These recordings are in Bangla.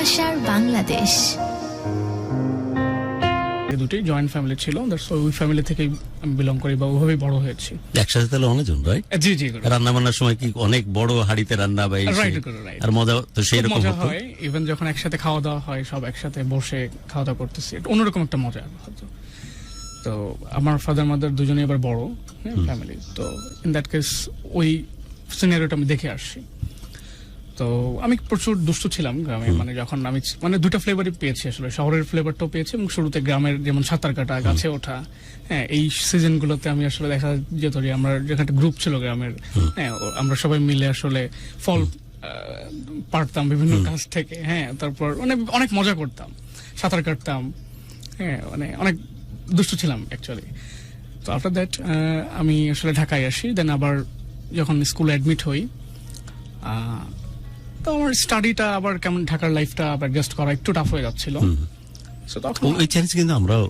ভালোবাসার বাংলাদেশ। দুটোই জয়েন্ট ফ্যামিলি ছিল, ওই ফ্যামিলি থেকে বিলং করি বা ওইভাবেই বড় হয়েছি। একসাথে তাহলে অনেকজন, রাইট? জি জি, রান্না বান্নার সময় কি অনেক বড় হাড়িতে রান্না বা আর মজা তো সেই রকম মজা হতো? হয়। ইভেন যখন একসাথে খাওয়া দাওয়া হয়, সব একসাথে বসে খাওয়া দাওয়া করতেছি, এটা অন্যরকম একটা মজা হতো। তো আমার ফাদার মাদার দুজনেই এবার বড় ফ্যামিলি, তো ইন দ্যাট কেস ওই সিনারিওটা আমি দেখে আসছি। তো আমি প্রচুর দুষ্ট ছিলাম গ্রামে, মানে যখন আমি মানে দুটা ফ্লেভারই পেয়েছি আসলে, শহরের ফ্লেভারটাও পেয়েছি এবং শুরুতে গ্রামের যেমন সাঁতার কাটা, গাছে ওঠা, হ্যাঁ এই সিজন গুলোতে আমি আসলে দেখা যেত যে আমরা যেখানে একটা গ্রুপ ছিল গ্রামের, হ্যাঁ আমরা সবাই মিলে আসলে ফল পাড়তাম বিভিন্ন গাছ থেকে, হ্যাঁ তারপর মানে অনেক মজা করতাম, সাঁতার কাটতাম, হ্যাঁ মানে অনেক দুষ্ট ছিলাম অ্যাকচুয়ালি। তো আফটার দ্যাট আমি আসলে ঢাকায় আসি, দেন আবার যখন স্কুলে অ্যাডমিট হই, তো আমার স্টাডিটা আবার কেমন ঢাকার লাইফটা আবার অ্যাডজাস্ট করা একটু টাফ হয়ে যাচ্ছিল। সো তখন ওই চ্যালেঞ্জ কিন্তু আমরাও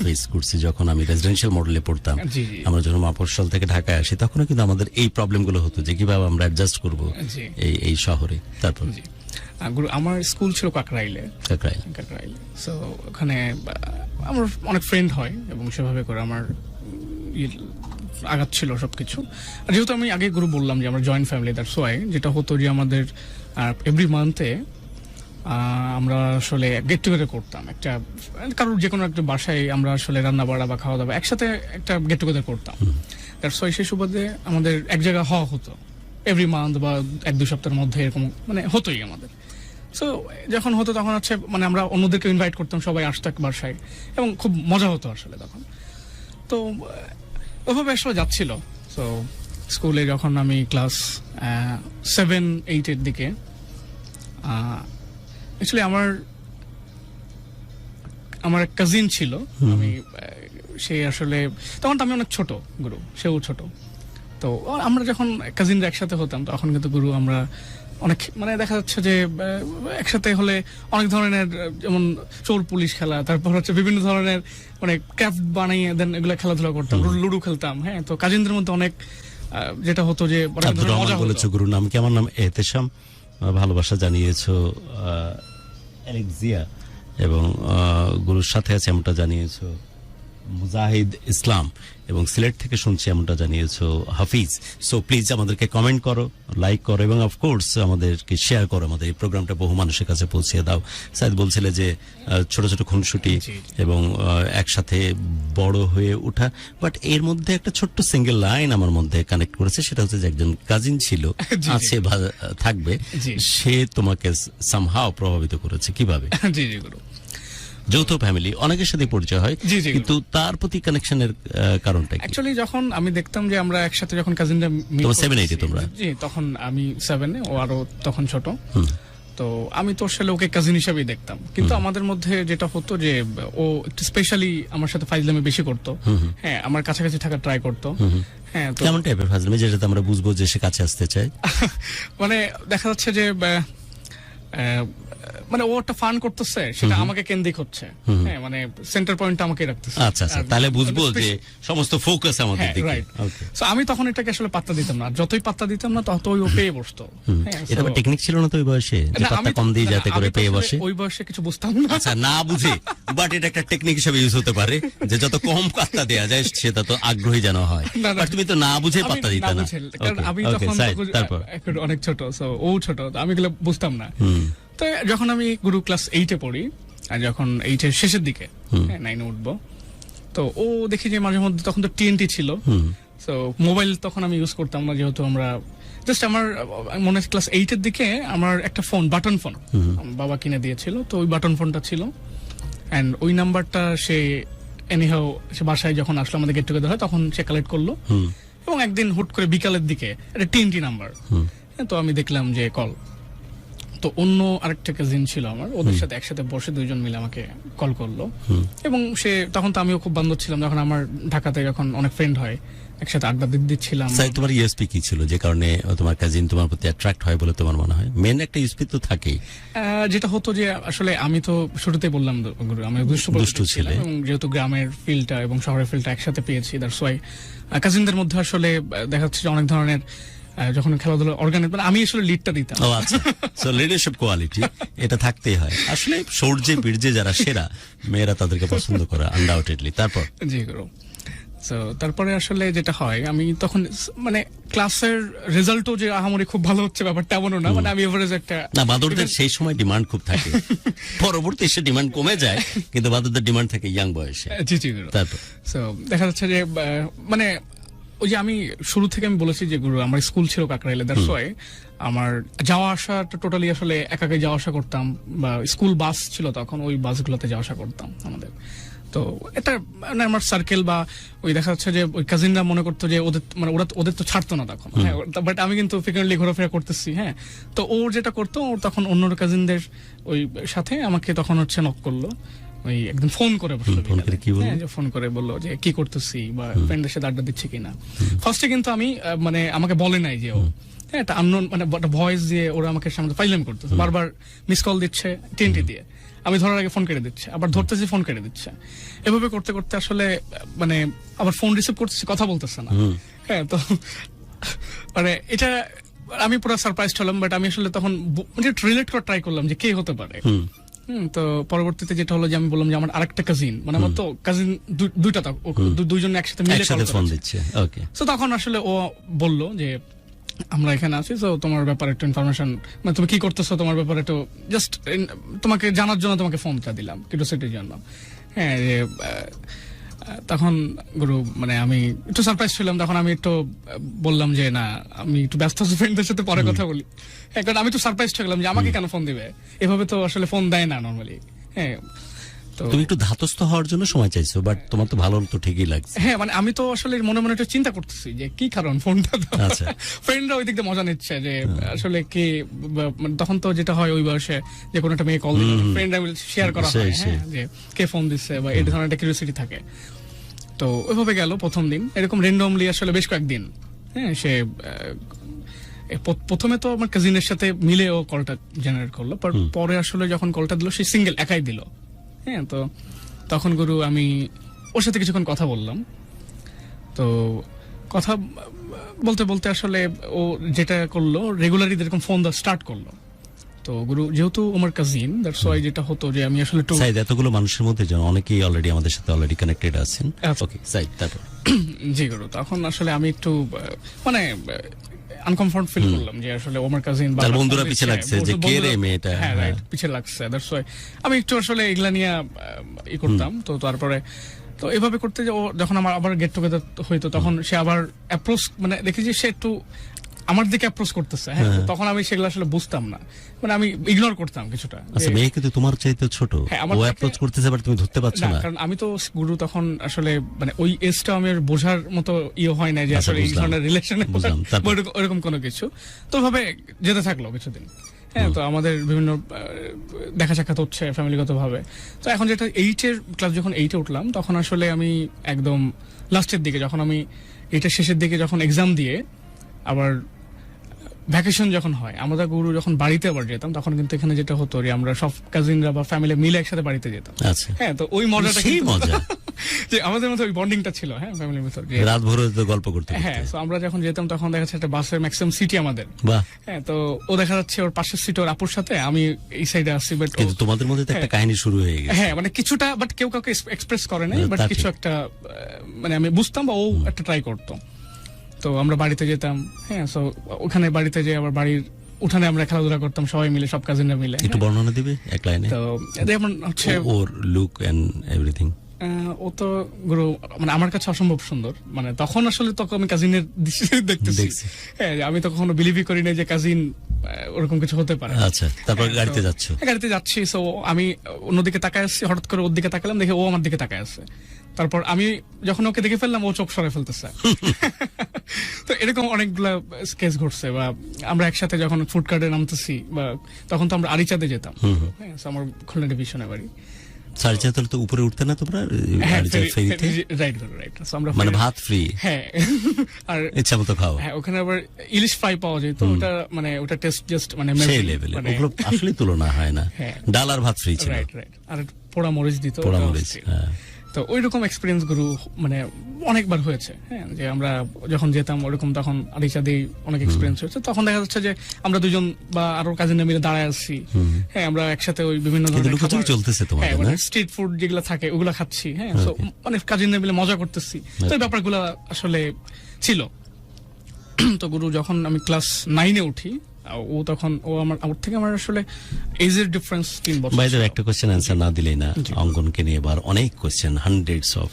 ফেস করছি যখন আমি রেসিডেন্সিয়াল মডেলে পড়তাম। জি জি, আমরা যখন মফস্বল থেকে ঢাকায় আসি তখনও কিন্তু আমাদের এই প্রবলেমগুলো হতো যে কিভাবে আমরা অ্যাডজাস্ট করব জি এই শহরে। তারপর জি, আমার স্কুল ছিল কাকরাইলে। সো ওখানে আমার অনেক ফ্রেন্ড হয় এবং সেভাবে করে আমার আঘাত ছিল সবকিছু। আর যেহেতু আমি আগে গুরু বললাম যে আমরা জয়েন্ট ফ্যামিলি, দ্যাটস ওয়াই যেটা হতো যে আমাদের এভরি মান্থে আমরা আসলে গেট টুগেদার করতাম, একটা কারোর যে কোনো একটা বাসায় আমরা আসলে রান্না বাড়া বা খাওয়া দাওয়া একসাথে একটা গেট টুগেদার করতাম। দ্যাটস ওয়াই সেই সুবাদে আমাদের এক জায়গায় হওয়া হতো এভরি মান্থ বা এক দুই সপ্তাহের মধ্যে, এরকম মানে হতোই আমাদের। সো যখন হতো তখন হচ্ছে মানে আমরা অন্যদেরকে ইনভাইট করতাম, সবাই আসতো এক বাসায় এবং খুব মজা হতো আসলে তখন। তো ওভাবে আসলে যাচ্ছিল। সো স্কুলে যখন আমি ক্লাস 7-8 দিকে, অ্যাকচুয়ালি আমার এক কাজিন ছিল, আমি সে আসলে তখন তো আমি অনেক ছোট, গুরু সেও ছোট। তো আমরা যখন কাজিনরা একসাথে হতাম তখন কিন্তু গুরু আমরা অনেক মানে দেখা যাচ্ছে যে একসাথে হলে অনেক ধরনের, যেমন চোর পুলিশ খেলা, তারপর হচ্ছে বিভিন্ন ধরনের মানে ক্রাফট বানিয়ে দেন এগুলো খেলাধুলা করতাম, লুডো খেলতাম। হ্যাঁ, তো কাজিনদের মধ্যে অনেক যেটা হতো যে মজা বলেছো গুরু নাম কি? আমার নাম এহতেশাম, ভালোবাসা জানিয়েছো অ্যালেক্সিয়া, এবং গুরুর সাথে আছে এমনটা জানিয়েছো মুজাহিদ ইসলাম, এবং সিলেট থেকে শুনছি এমনটা জানিয়েছো হাফিজ। সো প্লিজ আমাদেরকে কমেন্ট করো, লাইক করো এবং অফকোর্স আমাদেরকে শেয়ার করো, আমাদের এই প্রোগ্রামটা বহু মানুষের কাছে পৌঁছে দাও। সাইদ বলছিলে যে ছোট ছোট খুনসুটি এবং একসাথে বড় হয়ে ওঠা, বাট এর মধ্যে একটা ছোট্ট সিঙ্গেল লাইন আমার মধ্যে কানেক্ট করেছে, সেটা হচ্ছে যে একজন কাজিন ছিল, আছে থাকবে, সে তোমাকে সামহাও প্রভাবিত করেছে কিভাবে? জি জি গুরু, যৌথ ফ্যামিলি, অনেকের সাথে পরিচয় হয়, কিন্তু তার প্রতি কানেকশনের কারণটা কি? অ্যাকচুয়ালি যখন আমি দেখতাম যে আমরা একসাথে যখন কাজিনরা মিট, 7-8 তোমরা? জি, তখন আমি 7-এ, ও আরো তখন ছোট। তো আমি তো আসলে ওকে কাজিন হিসেবেই দেখতাম, কিন্তু আমাদের মধ্যে যেটা হতো যে ও একটু স্পেশালি আমার সাথে ফাইজলামি বেশি করতো, হ্যাঁ আমার কাছাকাছি থাকার ট্রাই করতো। হ্যাঁ, তো কেমন টাইপের ফাইজলামি যেটাতে আমরা বুঝবো যে সে কাছে আসতে চায়? মানে দেখা যাচ্ছে যে মানে ও একটা ফান করতেছে, সেটা আমাকে কেন্দ্রিক হচ্ছে, হ্যাঁ মানে সেন্টার পয়েন্টটা আমাকে রাখতেছে। আচ্ছা আচ্ছা, তাহলে বুঝবো যে সমস্ত ফোকাস আমাদের দিকে। রাইট। সো আমি তখন এটাকে আসলে পাত্তা দিতাম না, যতই পাত্তা দিতাম না ততই ও পেয়ে বসতো। এটা টেকনিক ছিল না তো ওই বয়সে, যে পাত্তা কম দিয়ে যাতে করে পেয়ে বসে? ওই বয়সে কিছু বুঝতাম না। আচ্ছা, না বুঝে, বাট এটা একটা টেকনিক হিসেবে ইউজ হতে পারে যে যত কম পাত্তা দেয়া যায় সেটা তো আগ্রহী যেন হয়। বাট তুমি তো না বুঝে পাত্তা দিতে না। কারণ আমি তখন অনেক ছোট, সো ও ছোট, আমি এগুলো বুঝতাম না। তো যখন আমি গুরু ক্লাস 8-এ পড়ি, আর যখন 8-এর শেষের দিকে 9-এ উঠবো, তো ও দেখি যে মাঝে মধ্যে তখন তো টিএনটি ছিল, তো মোবাইল তখন আমি ইউজ করতাম না, যেহেতু আমরা জাস্ট আমার মনে হয় ক্লাস 8-এর দিকে আমার একটা ফোন, বাটন ফোন বাবা কিনে দিয়েছিল, তো ওই বাটন ফোনটা ছিল, এন্ড ওই নাম্বারটা সে এনিহাও সে বাসায় যখন আসলো, আমাদের গেট টুগেদার হয়, তখন সে কালেক্ট করলো, এবং একদিন হুট করে বিকালের দিকে একটা টিএনটি নাম্বার, তো আমি দেখলাম যে কল। তো অন্য আরেকটা কাজিন ছিল আমার, ওদের সাথে একসাথে বসে দুইজন মিলে আমাকে কল করলো, এবং সে তখন তো আমিও খুব বান্ধব ছিলাম, যখন আমার ঢাকাতে যখন অনেক ফ্রেন্ড হয় একসাথে আড্ডা দিচ্ছিলাম। তোমার ইউএসপি কি ছিল যে কারণে তোমার কাজিন তোমার প্রতি অ্যাট্রাক্ট হয় বলে তোমার মনে হয়? মেন একটা ইউএসপি তো থাকেই। যেটা হতো যে আসলে আমি তো শুরুতেই বললাম আমি দুষ্ট ছিলাম, এবং যেহেতু গ্রামের ফিল্ডটা এবং শহরের ফিল্ডটা একসাথে পেয়েছি, দ্যাটস ওয়াই কাজিনদের মধ্যে আসলে দেখা যাচ্ছে যে অনেক ধরনের যখন খেলাধুলা অর্গানাইজ, মানে আমি আসলে লিডটা দিতাম। ও আচ্ছা, সো লিডারশিপ কোয়ালিটি এটা থাকতেই হয় আসলে। সৌর্যে বীর্যে যারা সেরা, মেয়েরা তাদেরকে পছন্দ করে আনডাউটেডলি। তারপর জি গুরু, তো তারপরে আসলে যেটা হয়, আমি তখন মানে ক্লাসের রেজাল্টও যে আহামরি খুব ভালো হচ্ছে ব্যাপারটা এমনও না, মানে আমি এভারেজ একটা না, বাদরদের সেই সময় ডিমান্ড খুব থাকে, পরবর্তী এসে ডিমান্ড কমে যায়, কিন্তু বাদরদের ডিমান্ড থাকে ইয়াং বয়সে। জি জি গুরু। তারপর তো দেখা যাচ্ছে যে মানে ওই যে আমি শুরু থেকে আমি বলেছি যে গুরু আমার স্কুল ছিল কাকরাইলে, দ্যাটস ওয়াই আমার যাওয়া আসা টোটালি আসলে একাকে যাওয়া আসা করতাম, বা স্কুল বাস ছিল তখন, ওই বাসগুলোতে যাওয়া আসা করতাম আমাদের। তো এটা মানে আমার সার্কেল বা ওই দেখা যাচ্ছে যে ওই কাজিনরা মনে করতো যে ওদের মানে ওদের তো ছাড়তো না তখন, হ্যাঁ, বাট আমি কিন্তু ফ্রিকুয়েন্টলি ঘোরাফেরা করতেছি, হ্যাঁ। তো ওর যেটা করতো, ওর তখন অন্য কাজিনদের ওই সাথে আমাকে তখন হচ্ছে নক করলো, ওই একদম ফোন করে বসলো, ফোন করে বললো যে কি করতেছি বা ফ্রেন্ডের সাথে আড্ডা দিচ্ছে কিনা। ফার্স্টে কিন্তু আমি মানে আমাকে বলে নাই যে ও, হ্যাঁ, একটা আননোন মানে ভয়েস দিয়ে ওরা আমাকে সামনে ফাইলাম করতেছে, বারবার মিস কল দিচ্ছে টিএনটি দিয়ে, আমি ধরার আগে ফোন কেটে দিচ্ছে, আবার ধরতেছি ফোন কেটে দিচ্ছে, এভাবে করতে করতে আসলে মানে আবার ফোন রিসিভ করতেছি, কথা বলতেছে না, হ্যাঁ। তো মানে এটা আমি পুরো সারপ্রাইজ হলাম, বাট আমি আসলে তখন রিলেট করে ট্রাই করলাম যে কে হতে পারে। তো পরবর্তীতে যেটা হলো যে আমি বললাম যে আমার আরেকটা কাজিন, মানে আমার তো কাজিন দুইটা, দুইজন একসাথে মিলে ফোন দিচ্ছে, ওকে। তো তখন আসলে ও বলল যে আমরা এখানে আছি, তো তোমার ব্যাপারে একটু ইনফরমেশন, মানে তুমি কি করতেছো তোমার ব্যাপারে একটু জাস্ট তোমাকে জানার জন্য তোমাকে ফোনটা দিলাম, কিউরিওসিটির জন্য, হ্যাঁ। তখন গুরু মানে আমি একটু সারপ্রাইজ ছিলাম, তখন আমি একটু বললাম যে না, আমি একটু ব্যস্ত আছি, ফ্রেন্ডদের সাথে পরে কথা বলি, হ্যাঁ। কারণ আমি তো সারপ্রাইজ হলাম যে আমাকে কেন ফোন দিবে, এভাবে তো আসলে ফোন দেয় না নর্মালি, হ্যাঁ। তুমি একটু ধাতস্থ হওয়ার জন্য সময় চাইছো, বাট তোমার তো ভালো তো ঠিকই লাগছে, হ্যাঁ। মানে আমি তো আসলে মনে মনে একটু চিন্তা করতেছি যে কি কারণ ফোনটা, ফ্রেন্ডরা ওই দিক দিয়ে মজা নিচ্ছে যে আসলে কি, তখন তো যেটা হয় ওই বয়সে যে কোনো একটা মেয়ে কল দিলে ফ্রেন্ডরা শেয়ার করা হয়, হ্যাঁ, যে কে ফোন দিচ্ছে বা এই ধরনের একটা কিউরিওসিটি থাকে। তো ওইভাবে গেল প্রথম দিন, এরকম র্যান্ডমলি আসলে বেশ কয়েকদিন, হ্যাঁ। সে প্রথমে তো আমার কাজিনের সাথে মিলে ও কলটা জেনারেট করলো, পরে আসলে যখন কলটা দিল সে সিঙ্গেল একাই দিল, হ্যাঁ। তো তখন গুরু আমি ওর সাথে কিছুক্ষণ কথা বললাম, তো কথা বলতে বলতে আসলে ও যেটা করলো, রেগুলারলি এরকম ফোন দেওয়া স্টার্ট করলো। তো গুরু যেহেতু আমার কাজিন, দ্যাটস ওয়াই যেটা হতো যে আমি আসলে সাইদ, এতগুলো মানুষের মধ্যে যেন অনেকেই অলরেডি আমাদের সাথে অলরেডি কানেক্টেড আছেন, ওকে সাইদ। তারপর জি গুরু, তখন আসলে আমি একটু মানে আনকমফর্ট ফিল করলাম যে আসলে আমার কাজিন বা বন্ধুরা পিছে লাগছে যে কে রে মেয়েটা, হ্যাঁ রাইট, পিছে লাগছে, দ্যাটস ওয়াই আমি একটু আসলে এগুলা নিয়ে ই করতাম। তো তারপরে তো এভাবে করতে যে ও যখন আমার আবার গেট টুগেদার হইতো, তখন সে আবার অ্যাপ্রোচ, মানে দেখি যে সে একটু আমার দিকে অ্যাপ্রোচ করতেছে, হ্যাঁ। তখন আমি সেগুলো আসলে বুঝতাম না, মানে আমি ইগনোর করতাম কিছুটা। আচ্ছা, মেয়ে কিন্তু তোমার চাইতে ছোট, ও অ্যাপ্রোচ করতেছে বাট তুমি ধরতে পারছো না, কারণ আমি তো গুরু তখন আসলে মানে ওই এজটা আমার বোঝার মতো হয় না যে আসলে এই ধরনের রিলেশনে ওরকম কোনো কিছু। তো ভাবে যেতে থাকলো কিছুদিন, হ্যাঁ। তো আমাদের বিভিন্ন দেখা সাক্ষাৎ হচ্ছে ফ্যামিলিগত ভাবে। তো এখন যেটা ক্লাস যখন 8-এ উঠলাম, তখন আসলে আমি একদম লাস্টের দিকে, যখন আমি এইটার শেষের দিকে যখন এক্সাম দিয়ে আবার ভ্যাকেশন যখন হয়, আমাদের গুরু যখন বাড়িতে আবার যেতাম, তখন কিন্তু এখানে যেটা হতো যে আমরা সব কাজিনরা বা ফ্যামিলি মিলে একসাথে বাড়িতে যেতাম, হ্যাঁ। তো ওই মজাটা, যে আমাদের মধ্যে ওই বন্ডিংটা ছিল, হ্যাঁ, ফ্যামিলির ভিতর, যে রাত ভোর গল্প করতে, হ্যাঁ। তো আমরা যখন যেতাম তখন দেখা যাচ্ছে একটা বাসের ম্যাক্সিমাম সিটি আমাদের, হ্যাঁ। তো ও দেখা যাচ্ছে ওর পাশের সিটে ওর আপুর সাথে, আমি এই সাইডে আসছি, বাট কিন্তু তোমাদের মধ্যে তো একটা কাহিনী শুরু হয়ে গেছে, হ্যাঁ। মানে কিছুটা, বাট কেউ কাউকে এক্সপ্রেস করে নাই, বাট কিছু একটা মানে আমি বুঝতাম বা ও একটা ট্রাই করতো। তো আমরা বাড়িতে যেতাম, হ্যাঁ। সো ওখানে বাড়িতে যে আবার বাড়ির উঠানে আমরা খেলাধুলা করতাম সবাই মিলে, সব কাজিনরা মিলে। একটু বর্ণনা দিবে এক লাইনে? তো যেমন হচ্ছে ওর লুক এন্ড এভরিথিং, ও তো গুরু মানে আমার কাছে অসম্ভব সুন্দর, মানে তখন আসলে তখন আমি কাজিনের দৃষ্টি দেখতেছি, হ্যাঁ। আমি তো কখনো বিলিভই করি না যে কাজিন ওরকম কিছু হতে পারে। আচ্ছা, তারপর গাড়িতে যাচ্ছি, সো আমি অন্যদিকে তাকায় আসছি, হঠাৎ করে ওর দিকে তাকালাম, দেখে ও আমার দিকে তাকায় আছে। তারপর আমি যখন ওকে দেখে ফেললাম, ও চোখ সরে ফেলতেছে। তো এরকম অনেকগুলা কেস ঘটছে। বা আমরা একসাথে যখন ফুড কার্টে নামতেছি, বা তখন তো আমরা আরিচাঁদে যেতাম, হ্যাঁ। আমার খুলনা ডিভিশনে বাড়ি। সারিচাঁদে তো উপরে উঠতে না তোমরা? মানে ভাত ফ্রি, হ্যাঁ। আর ইচ্ছা মতো খাও, হ্যাঁ। ওখানে আবার ইলিশ ফ্রাই পাওয়া যায়, তো ওটা মানে ওটা টেস্ট জাস্ট মানে সেই লেভেলে, ওগুলো আসলে তুলনা হয় না। ডাল আর ভাত ফ্রি ছিল, আর পোড়া মরিচ দিত, পোড়া মরিচ, হ্যাঁ। তো ওই রকম এক্সপিরিয়েন্স গুরু মানে অনেকবার হয়েছে, হ্যাঁ, যে আমরা যখন যেতাম ওরকম তখন আদিচাঁদেই অনেক এক্সপিরিয়েন্স হয়েছে। তখন দেখা যাচ্ছে যে আমরা দুজন বা আরো কাজিনরা মিলে দাঁড়ায় আসছি, হ্যাঁ, আমরা একসাথে ওই বিভিন্ন ধরনের খাবার চলতেছে তোমাদের, হ্যাঁ, মানে স্ট্রিট ফুড যেগুলো থাকে ওগুলো খাচ্ছি, হ্যাঁ, তো মানে কাজিনরা মিলে মজা করতেছি। তো এই ব্যাপারগুলো আসলে ছিল। তো গুরু যখন আমি ক্লাস 9-এ উঠি, ও তখন আমার থেকে আমার আসলে এজের ডিফারেন্স 3 বছর। বাইরে একটা কোশ্চেন অ্যান্সার না দিলেই না, অঙ্কনকে নিয়ে এবার অনেক কোশ্চেন, হান্ড্রেডস অফ,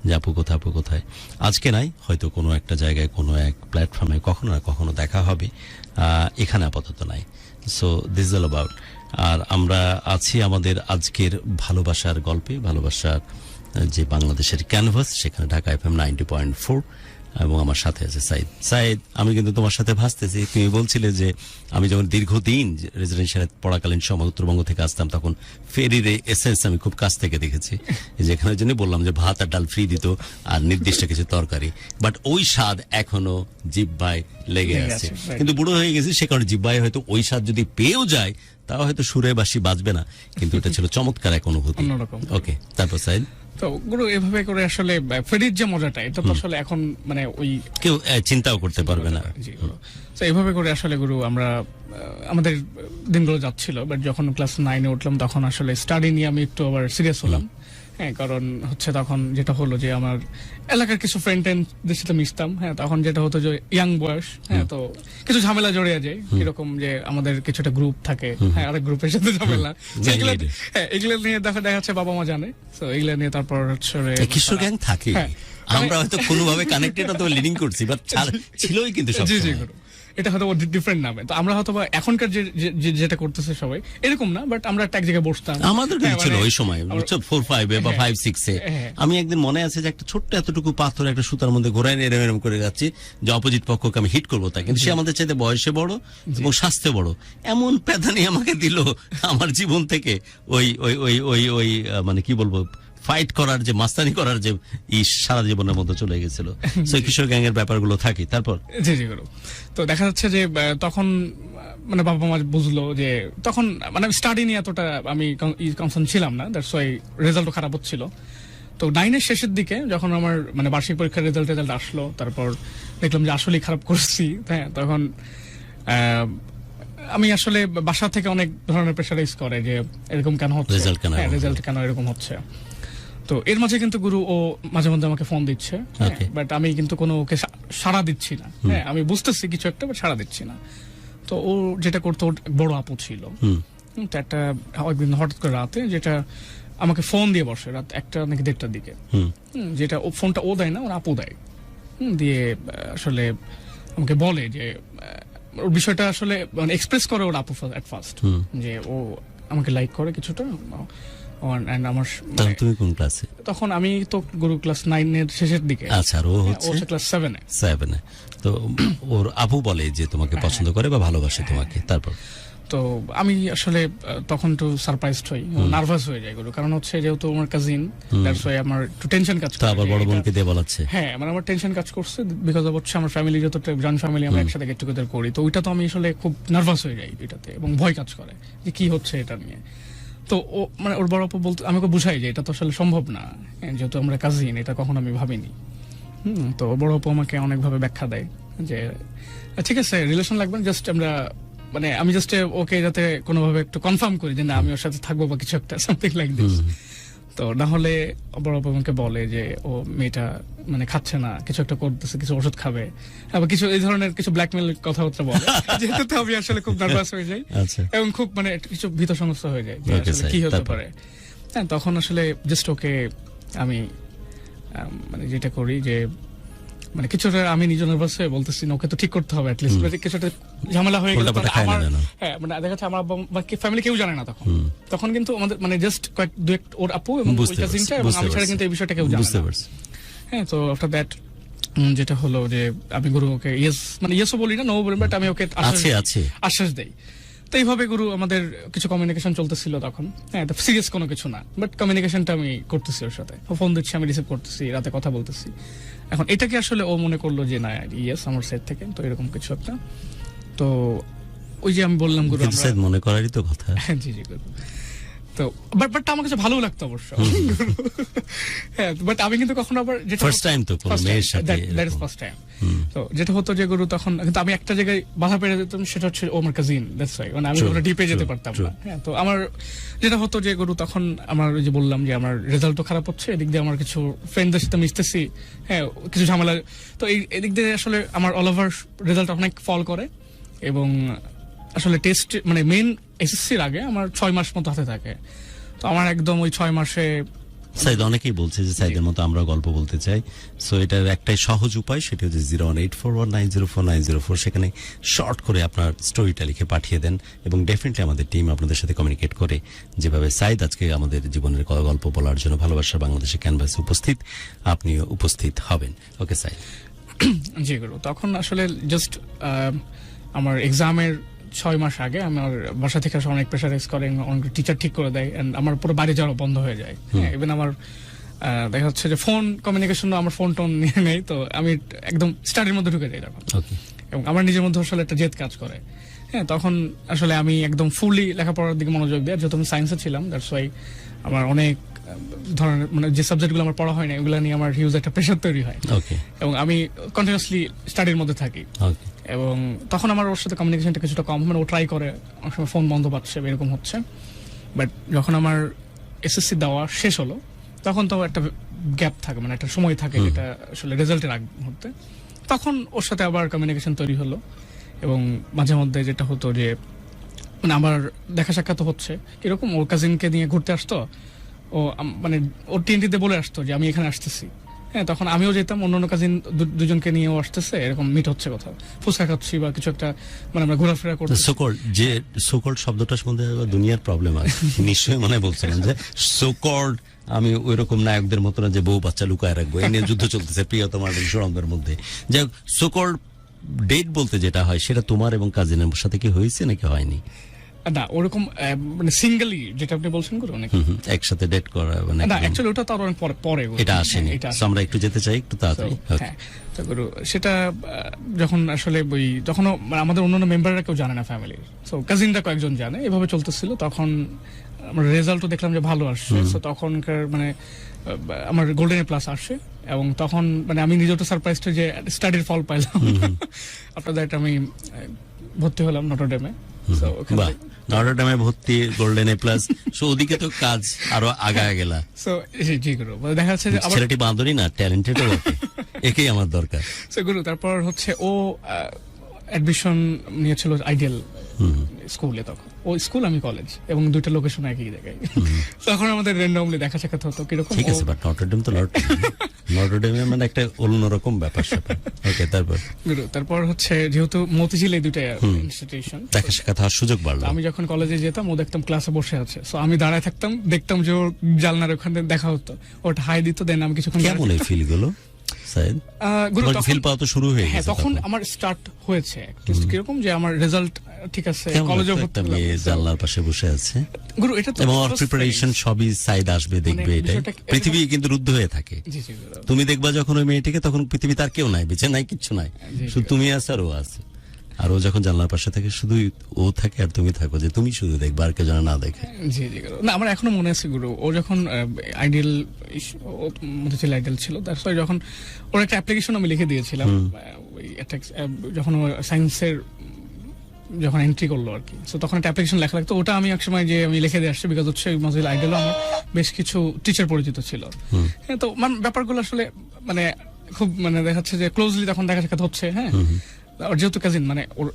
যে আপু কোথায়। আজকে নাই, হয়তো কোনো একটা জায়গায় কোনো এক প্ল্যাটফর্মে কখনো না কখনো দেখা হবে, এখানে আপাতত নাই। So this is all about. আর আমরা আছি আমাদের আজকের ভালোবাসার গল্পে, ভালোবাসার যে বাংলাদেশের ক্যানভাস, সেখানে ঢাকা FM 90.4, এবং আমার সাথে আছে সাইদ। আমি কিন্তু তোমার সাথে ভাসতেছি, তুমি বলছিলে যে আমি যখন দীর্ঘদিন রেজিডেন্সিয়ালে পড়াকালীন সময় উত্তরবঙ্গ থেকে আসতাম, তখন ফেরির এসেন্স আমি খুব কাছ থেকে দেখেছি। যেখানে জন্য বললাম যে ভাত আর ডাল ফ্রি দিত আর নির্দিষ্ট কিছু তরকারি, বাট ওই স্বাদ এখনো জিহ্বায় লেগে আছে। কিন্তু বুড়ো হয়ে গেছি, সে কারণে জিহ্বায় হয়তো ওই স্বাদ যদি পেয়েও যায়, তাও হয়তো সুরে বাসি বাজবে না, কিন্তু এটা ছিল চমৎকার এক অনুভূতি। ওকে, তারপর সাইদ। তো গুরু এভাবে করে আসলে ফেরির যে মজাটা, এটা তো আসলে এখন মানে ওই কেউ চিন্তাও করতে পারবে না। তো এইভাবে করে আসলে গুরু আমরা আমাদের দিনগুলো যাচ্ছিল। বাট যখন ক্লাস 9-এ উঠলাম, তখন আসলে স্টাডি নিয়ে আমি একটু আবার সিরিয়াস হলাম, হ্যাঁ, কারণ হচ্ছে তখন যেটা হলো যে আমার এলাকার কিছু ফ্রেন্ডদের সাথে মিশতাম, হ্যাঁ, তখন যেটা হতো যে ইয়াং বয়স, হ্যাঁ, তো কিছু ঝামেলা জড়িয়ে যায়, এরকম যে আমাদের কিছুটা গ্রুপ থাকে, হ্যাঁ, আরেক গ্রুপের সাথে ঝামেলা, হ্যাঁ, এগুলো নিয়ে দেখা যাচ্ছে বাবা মা জানে। তো এগুলো নিয়ে তারপর হচ্ছে কিশোর গ্যাং থাকে, আমরা হয়তো কোনোভাবে কানেক্টেড অথবা লিডিং করছি, বাট ছিলই কিন্তু সব। জি গুরু, এটা হয়তো ডিফারেন্ট নামে। তো আমরা হয়তো এখনকার যেটা করতেছে সবাই এরকম না, বাট আমরা একটা এক জায়গায় বসতাম। আমাদের ছিল ওই সময় 4-5 বা 5-6-এ। আমি একদিন মনে আছে যে একটা ছোট্ট এতটুকু পাথর একটা সুতার মধ্যে ঘোরায় এরম করে যাচ্ছি, যে অপোজিট পক্ষকে আমি হিট করবো তাই, কিন্তু সে আমাদের চাইতে বয়সে বড় এবং স্বাস্থ্যে বড়। এমন প্যাদানি আমাকে দিল, আমার জীবন থেকে ওই ওই ওই ওই ওই মানে কি বলবো, ফাইট করার যে মাস্তানি করার যে সারা জীবনের মধ্যে চলে গেছিল। সেই কিশোর গ্যাং এর ব্যাপারগুলো থাকি। তারপর জি গুরু, তো দেখা যাচ্ছে যে তখন মানে বাবা মা বুঝলো যে তখন মানে স্টাডি নিয়ে এতটা আমি কনসার্ন ছিলাম না, দ্যাটস ওয়াই রেজাল্টও খারাপ হচ্ছিল। তো 9-এর শেষের দিকে যখন আমার মানে বার্ষিক পরীক্ষার রেজাল্ট আসলো, তারপর দেখলাম যে আসলেই খারাপ করছি, হ্যাঁ, তখন আমি আসলে বাসা থেকে অনেক ধরনের প্রেশারাইজ করে যে এরকম কেন হচ্ছে, রেজাল্ট কেন এরকম হচ্ছে। তো এর মাঝে কিন্তু গুরু ও মাঝে মধ্যে আমাকে ফোন দিচ্ছে, বাট আমি কিন্তু কোনো ওকে সাড়া দিচ্ছি না, হ্যাঁ, আমি বুঝতেছি কিছু একটা, বাট সাড়া দিচ্ছি না। তো ও যেটা করতো, ওর বড় আপু ছিল, তো একটা একদিন হঠাৎ করে রাতে যেটা আমাকে ফোন দিয়ে বসে, রাত 1টা নাকি 1:30টার দিকে, যেটা ও ফোনটা ও দেয় না, ওর আপু দেয়, দিয়ে আসলে আমাকে বলে যে ওর বিষয়টা আসলে মানে এক্সপ্রেস করে ওর আপু এট ফার্স্ট, যে ও আমাকে লাইক করে কিছুটা। তুমি কোন ক্লাসে তখন? আমি তো গুরু ক্লাস 9-এর শেষের দিকে। আচ্ছা, আর ও হচ্ছে ক্লাস 7-এ। তো ওর আপু বলে যে তোমাকে পছন্দ করে বা ভালোবাসে তোমাকে। তারপর তো আমি আসলে তখন তো সারপ্রাইজড হই, নার্ভাস হয়ে যাই গুরু, কারণ হচ্ছে যেহেতু আমার কাজিন, দ্যাটস ওয়াই আমার একটু টেনশন কাজ করে। আবার বড় বোনকে দিয়ে বলাচ্ছে, হ্যাঁ, মানে আমার টেনশন কাজ করছে, বিকজ অফ হচ্ছে আমার ফ্যামিলি যতটা জয়েন্ট ফ্যামিলি, আমরা একসাথে গেট টুগেদার করি, তো ওইটা তো আমি আসলে খুব নার্ভাস হয়ে যাই এটাতে, এবং ভয় কাজ করে যে কি হচ্ছে এটা নিয়ে। তো ও মানে ওর বড় আপু বলতে আমি ওকে বুঝাই যে এটা তো আসলে সম্ভব না, যেহেতু আমরা কাজিন, এটা কখনো আমি ভাবিনি। তো বড় আপু আমাকে অনেকভাবে ব্যাখ্যা দেয় যে ঠিক আছে, রিলেশন লাগবে না, জাস্ট আমরা মানে আমি জাস্ট ওকে যাতে কোনোভাবে একটু কনফার্ম করি যে না আমি ওর সাথে থাকবো বা কিছু একটা, সামথিং লাইক দিস। তো না হলে বড় আপু আমাকে বলে যে ও মেয়েটা মানে খাচ্ছে না, কিছু একটা করতেছে, কিছু ওষুধ খাবে, আবার কিছু এই ধরনের কিছু ব্ল্যাকমেল কথাবার্তা বলে, যেহেতু আমি আসলে খুব নার্ভাস হয়ে যাই এবং খুব মানে কিছু ভীত সমস্যা হয়ে যায় যে আসলে কি হতে পারে। হ্যাঁ, তখন আসলে জাস্ট ওকে আমি মানে যেটা করি যে মানে কিছুটা আমি নিজে নার্ভাস হয়ে বলতেছি না, ওকে তো ঠিক করতে হবে অ্যাটলিস্ট, কিছুটা ঝামেলা হয়ে গেল। হ্যাঁ, মানে দেখা যাচ্ছে আমার ফ্যামিলি কেউ জানে না তখন কিন্তু আমাদের মানে জাস্ট ওর আপু এবং ওই কাজিনটা এবং আমি ছাড়া কিন্তু এই বিষয়টা কেউ জানে না। হ্যাঁ, তো আফটার দ্যাট যেটা হলো যে আমি গুরুকে মানে ইয়েসও বলি না, নো বলি, বাট আমি ওকে আশ্বাস দেই। তো এইভাবে গুরু আমাদের কিছু কমিউনিকেশন চলতেছিল তখন, হ্যাঁ, সিরিয়াস কোনো কিছু না, বাট কমিউনিকেশনটা আমি করতেছি ওর সাথে, ফোন দিচ্ছি, আমি রিসিভ করতেছি, রাতে কথা বলতেছি। এখন এটাকে আসলে ও মনে করলো যে না ইয়েস আমার সাইড থেকে, তো এরকম কিছু একটা। তো ওই যে আমি বললাম গুরু মনে করারই তো কথা। জি গুরু। তো বাট আমার কাছে ভালো লাগতো অবশ্য। হ্যাঁ, বাট আমি কিন্তু কখনো আবার যেটা ফার্স্ট টাইম তো কোনো মেয়ের সাথে দ্যাট ইজ ফার্স্ট টাইম। তো যেটা হতো যে গুরু তখন কিন্তু আমি একটা জায়গায় বাধা পেরে যেতাম, সেটা হচ্ছে ও আমার কাজিন, দ্যাটস রাইট, মানে আমি ওখানে ডিপে যেতে পারতাম না। হ্যাঁ, তো আমার যেটা হতো যে গুরু তখন আমার ওই যে বললাম যে আমার রেজাল্টও খারাপ হচ্ছে, এদিক দিয়ে আমার কিছু ফ্রেন্ডদের সাথে মিশতেছি, হ্যাঁ কিছু ঝামেলা, তো এই এদিক দিয়ে আসলে আমার অল ওভার রেজাল্ট অনেক ফল করে। এবং আসলে টেস্ট মানে মেইন এসএসসির আগে আমার 6 মাস মতো হাতে থাকে। তো আমার একদম ওই 6 মাসে সাইদ, অনেকেই বলছে যে সাইদের মতো আমরা গল্প বলতে চাই। সো এটার একটাই সহজ উপায়, সেটা হচ্ছে 01841904904, সেখানে শর্ট করে আপনার স্টোরিটা লিখে পাঠিয়ে দেন এবং ডেফিনেটলি আমাদের টিম আপনাদের সাথে কমিউনিকেট করে, যেভাবে সাইদ আজকে আমাদের জীবনের গল্প বলার জন্য ভালোবাসা বাংলাদেশে ক্যানভাসে উপস্থিত, আপনিও উপস্থিত হবেন। ওকে সাইদ। জি গুরু, তখন আসলে জাস্ট আমার এক্সামের 6 মাস আগে আমার বাসা থেকে অনেক প্রেশারাইজ করে, অনেক টিচার ঠিক করে দেয়, এন্ড আমার পুরো বাইরে যাওয়া বন্ধ হয়ে যায়। হ্যাঁ, ইভেন আমার দেখা যাচ্ছে যে ফোন কমিউনিকেশন, আমার ফোন টোন নিয়ে নেই, তো আমি একদম স্টাডির মধ্যে ঢুকে যাই তখন। এবং আমার নিজের মধ্যে আসলে একটা জেদ কাজ করে। হ্যাঁ, তখন আসলে আমি একদম ফুললি লেখাপড়ার দিকে মনোযোগ দিই। যেহেতু আমি সায়েন্সে ছিলাম, দ্যাটস ওয়াই আমার অনেক ধরনের মানে যে সাবজেক্টগুলো আমার পড়া হয় না, এগুলো নিয়ে আমার হিউজ একটা প্রেশার তৈরি হয়। এবং আমি কন্টিনিউয়াসলি স্টাডির মধ্যে থাকি। এবং তখন আমার ওর সাথে কমিউনিকেশনটা কিছুটা কম, মানে ও ট্রাই করে, অনেক সময় ফোন বন্ধ পাচ্ছে, এরকম হচ্ছে। বাট যখন আমার এসএসসি দেওয়া শেষ হলো, তখন তো একটা গ্যাপ থাকে, মানে একটা সময় থাকে যেটা আসলে রেজাল্টের আগ মুহূর্তে, তখন ওর সাথে আবার কমিউনিকেশন তৈরি হলো। এবং মাঝে মধ্যে যেটা হতো যে মানে আমার দেখা সাক্ষাৎ হচ্ছে, কিরকম ওর কাজিনকে নিয়ে ঘুরতে আসতো, ও মানে ওর টিএনটিতে বলে আসতো যে আমি এখানে আসতেছি। হ্যাঁ, তখন আমিও যেতাম, অন্যান্য কাজিন দুজনকে নিয়েও আসতেছে, এরকম মিট হচ্ছে, কোথাও ফুচকা খাচ্ছি বা কিছু একটা, মানে আমরা ঘোরাফেরা করছি। সোকল্ড, যে সোকল্ড শব্দটার মধ্যে দুনিয়ার প্রবলেম আছে নিশ্চয়ই, মানে বলছিলাম যে সোকল্ড আমি ওইরকম নায়কদের মতো না যে বউ বাচ্চা লুকায় রাখবো, এই নিয়ে যুদ্ধ চলতেছে প্রিয়তমার সুরঙ্গের মধ্যে। যাই হোক, সোকল্ড ডেট বলতে যেটা হয়, সেটা তোমার এবং কাজিনের সাথে কি হয়েছে নাকি হয়নি? না, ওরকম মানে সিঙ্গেলি যেটা আপনি বলছেন গুরু, অনেক একসাথে ডেট করা, মানে না অ্যাকচুয়ালি ওটা তো অনেক পরে এটা আসেনি। আমরা একটু যেতে চাই একটু তাড়াতাড়ি। হ্যাঁ, তো গুরু সেটা যখন আসলে ওই তখনও আমাদের অন্যান্য মেম্বাররা কেউ জানে না ফ্যামিলির, সো কাজিনরা কয়েকজন জানে, এভাবে চলতেছিল। তখন আমার রেজাল্টও দেখলাম যে ভালো আসছে, সো তখনকার মানে আমার গোল্ডেন প্লাস আসে। এবং তখন মানে আমি নিজেও তো সারপ্রাইজ যে স্টাডির ফল পাইলাম। আফটার দ্যাট আমি ভর্তি হলাম নটরডেমে। নটরডেমে ভর্তি, গোল্ডেন এ প্লাস, সো ওদিকে তো কাজ আরো আগায় গেল। সো জি গুরু, দেখা যাচ্ছে যে ছেলেটি বাঁদরই না, ট্যালেন্টেডও বটে, একেই আমার দরকার। সো গুরু, তারপর হচ্ছে ও অ্যাডমিশন নিয়েছিল আইডিয়াল স্কুলে, তখন ও স্কুল আমি কলেজ, এবং দুইটা লোকেশন একই জায়গায়। তখন আমাদের র্যান্ডমলি দেখা সাক্ষাৎ হতো, কিরকম ঠিক আছে, বাট নটরডেম তো নটরডেমে মানে একটা অন্যরকম ব্যাপার স্যাপার। ওকে, তারপর হচ্ছে যেহেতু মতিঝিল এই দুইটা ইনস্টিটিউশন, দেখা সাক্ষাৎ হওয়ার সুযোগ বাড়লো। আমি যখন কলেজে যেতাম, ও দেখতাম ক্লাসে বসে আছে, সো আমি দাঁড়ায় থাকতাম, দেখতাম যে ওর জানলার ওখানে দেখা হতো, ওটা হাই দিত, দেন আমি কিছুক্ষণ। কেমন এই ফিল গুলো ফিল পাওয়া তো শুরু হয়ে গেছে? তখন আমার স্টার্ট হয়েছে কিরকম যে আমার রেজাল্ট ঠিক আছে, কলেজে ভর্তি হলাম, জানলার পাশে বসে আছে গুরু, এটা তো এবং ওর প্রিপারেশন সবই সাইড আসবে, দেখবে এটাই পৃথিবী কিন্তু রুদ্ধ হয়ে থাকে। তুমি দেখবা যখন ওই মেয়েটিকে, তখন পৃথিবী তার কেউ নাই, বেঁচে নাই, কিচ্ছু নাই, শুধু তুমি আছো আর ও আছে। আর ও যখন জানলার পাশে থাকে, শুধু ও থাকে আর তুমি থাকো, যে তুমি শুধু দেখবা আর কেউ যেন না দেখে। জি জি গুরু, না আমার এখনো মনে আছে গুরু, ও যখন আইডিয়াল মতিঝিল আইডিয়াল ছিল, তার যখন ওর একটা অ্যাপ্লিকেশন আমি লিখে দিয়েছিলাম, যখন সায়েন্সের যখন এন্ট্রি করলো আর কি, সো তখন একটা অ্যাপ্লিকেশন লেখা লাগতো, ওটা আমি এক সময় যে আমি লিখে দিয়ে আসছি, বিকজ হচ্ছে মতিঝিল আইডিয়াল আমার বেশ কিছু টিচার পরিচিত ছিল। হ্যাঁ, তো ব্যাপারগুলো আসলে মানে খুব মানে দেখাচ্ছে যে ক্লোজলি তখন দেখা সাক্ষাৎ হচ্ছে। হ্যাঁ, আর যেহেতু কাজিন, মানে ওর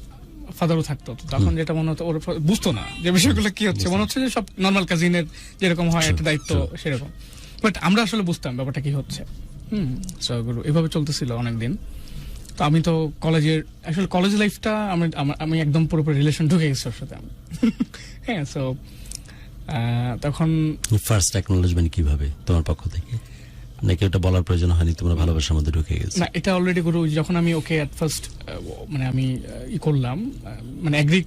ফাদারও থাকতো, তখন যেটা মনে হতো, ওর বুঝতো না যে বিষয়গুলো কি হচ্ছে, মনে হচ্ছে যে সব নর্মাল কাজিনের যেরকম হয় একটা দায়িত্ব সেরকম, বাট আমরা আসলে বুঝতাম ব্যাপারটা কি হচ্ছে। এভাবে চলতেছিল অনেকদিন। তো আমি তো কলেজের আসলে কলেজ লাইফটা আমি একদম পুরোপুরি রিলেশন ঢুকে গেছি ওর সাথে। হ্যাঁ, সো তখন ফার্স্ট অ্যাকনোলেজমেন্ট কিভাবে তোমার পক্ষ থেকে, নাকি ওটা বলার প্রয়োজন হয়নি, তোমরা ভালোবাসার মধ্যে ঢুকে গেছে? না, এটা অলরেডি গুরু, যখন আমি ওকে এট ফার্স্ট মানে আমি করলাম, মানে এগ্রি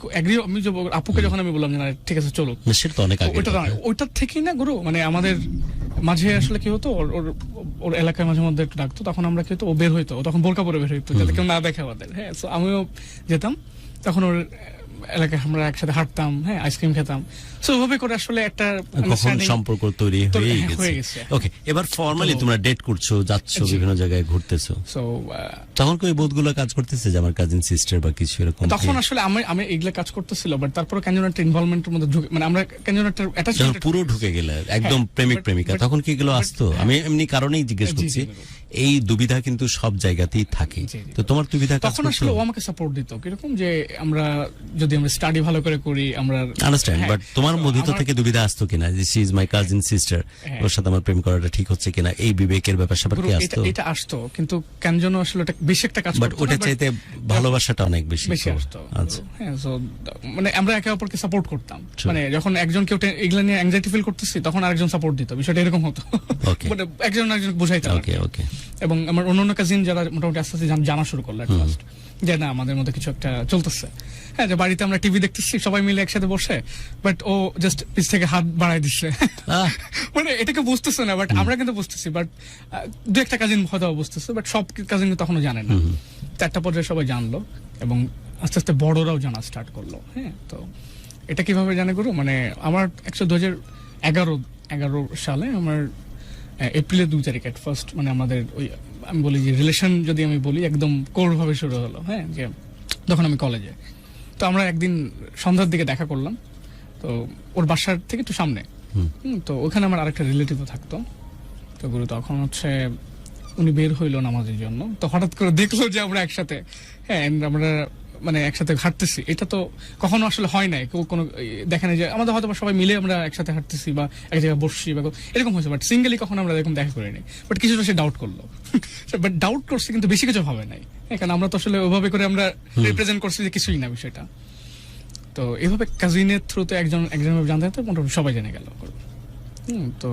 আমি আপুকে যখন আমি বললাম যে না ঠিক আছে চলো, সেটা তো অনেক আগে, ওইটার থেকেই না গুরু, মানে আমাদের মাঝে আসলে কি হতো, ওর এলাকায় মাঝে মধ্যে একটু ডাকতো, তখন আমরা কি হতো, ও বের হইতো, তখন বোরকা পরে বের হইতো, যাতে কেউ না দেখে আমাদের। হ্যাঁ, সো আমিও যেতাম, তখন ওর এলাকায় আমরা একসাথে হাঁটতাম, হ্যাঁ, আইসক্রিম খেতাম। সো ওভাবে করে আসলে একটা কখন সম্পর্ক তৈরি হয়ে গেছে। ওকে, এবার ফর্মালি তোমরা ডেট করছো, যাচ্ছ বিভিন্ন জায়গায় ঘুরতেছো, সো তখন কি বোধগুলো কাজ করতেছে যে আমার কাজিন সিস্টার বা কিছু এরকম? তখন আসলে আমি এগুলা কাজ করতেছিল, বাট তারপরে কেন একটা ইনভলভমেন্টের মধ্যে ঢুকে, মানে আমরা কেন একটা অ্যাটাচমেন্ট পুরো ঢুকে গেলে একদম প্রেমিক প্রেমিকা, তখন কি এগুলো আসতো? আমি এমনি কারণেই জিজ্ঞেস করছি, এই দুবিধা কিন্তু সব জায়গাতেই থাকে। তো তোমার দুবিধা তখন আসলে ও আমাকে সাপোর্ট দিত, কিরকম যে আমরা যদি আমরা স্টাডি ভালো করে করি, আমরা আন্ডারস্ট্যান্ড, বাট তোমার মধ্যে থেকে দুবিধা আসতো কিনা যে she is my cousin sister, ওর সাথে আমার প্রেম করাটা ঠিক হচ্ছে কিনা, এই বিবেকের ব্যাপার স্যাপার কি আসতো? এটা আসতো, কিন্তু কেন যেন আসলে এটা বেশি একটা কাজ করতো, বাট ওটা চাইতে ভালোবাসাটা অনেক বেশি আসতো। হ্যাঁ, সো মানে আমরা একে অপরকে সাপোর্ট করতাম, মানে যখন একজন কেউ এগুলা নিয়ে অ্যাংজাইটি ফিল করতেছি, তখন আরেকজন সাপোর্ট দিত, বিষয়টা এরকম হতো। মানে একজন বুঝাইতো। এবং আমার অন্যান্য কাজিন যারা মোটামুটি আস্তে আস্তে জানা শুরু করলো ফার্স্ট, যে না আমাদের মধ্যে কিছু একটা চলতেছে। হ্যাঁ, যে বাড়িতে আমরা টিভি দেখতেছি সবাই মিলে একসাথে বসে, বাট ও জাস্ট পিছ থেকে হাত বাড়াই দিচ্ছে, মানে এটাকে বুঝতেছে না, বাট আমরা কিন্তু বুঝতেছি, বাট দু একটা কাজিন হয়তো বুঝতেছে, বাট সব কাজিন তখনও জানে না। একটা পর্যায়ে সবাই জানলো এবং আস্তে আস্তে বড়রাও জানা স্টার্ট করলো। হ্যাঁ, তো এটা কিভাবে জানে গুরু, মানে আমার 2011 সালে আমার এপ্রিলের 2 তারিখ এট ফার্স্ট, মানে আমাদের ওই আমি বলি যে রিলেশন যদি আমি বলি একদম কোর ভাবে শুরু হলো। হ্যাঁ, যে তখন আমি কলেজে, তো আমরা একদিন সন্ধ্যার দিকে দেখা করলাম, তো ওর বাসার থেকে একটু সামনে, তো ওখানে আমার আরেকটা রিলেটিভও থাকতো। তো গুরু তখন হচ্ছে উনি বের হইলো নামাজের জন্য, তো হঠাৎ করে দেখলো যে আমরা একসাথে, হ্যাঁ, আমরা মানে একসাথে হাঁটতেছি। এটা তো কখনো আসলে হয় নাই, কেউ কোনো দেখে না যে আমাদের হয়তো সবাই মিলে আমরা একসাথে হাঁটতেছি বা এক জায়গায় বসছি বা এরকম হয়েছে, বাট সিঙ্গেলি কখনো আমরা এরকম দেখা করিনি। বাট কিছুটা সে ডাউট করলো, বাট ডাউট করছে কিন্তু বেশি কিছু ভাবে নাই, কারণ আমরা তো আসলে ওইভাবে করে আমরা রিপ্রেজেন্ট করছি যে কিছুই না বিষয়টা। তো এইভাবে কাজিনের থ্রুতে একজন জানতে জানতে মোটামুটি সবাই জেনে গেল। তো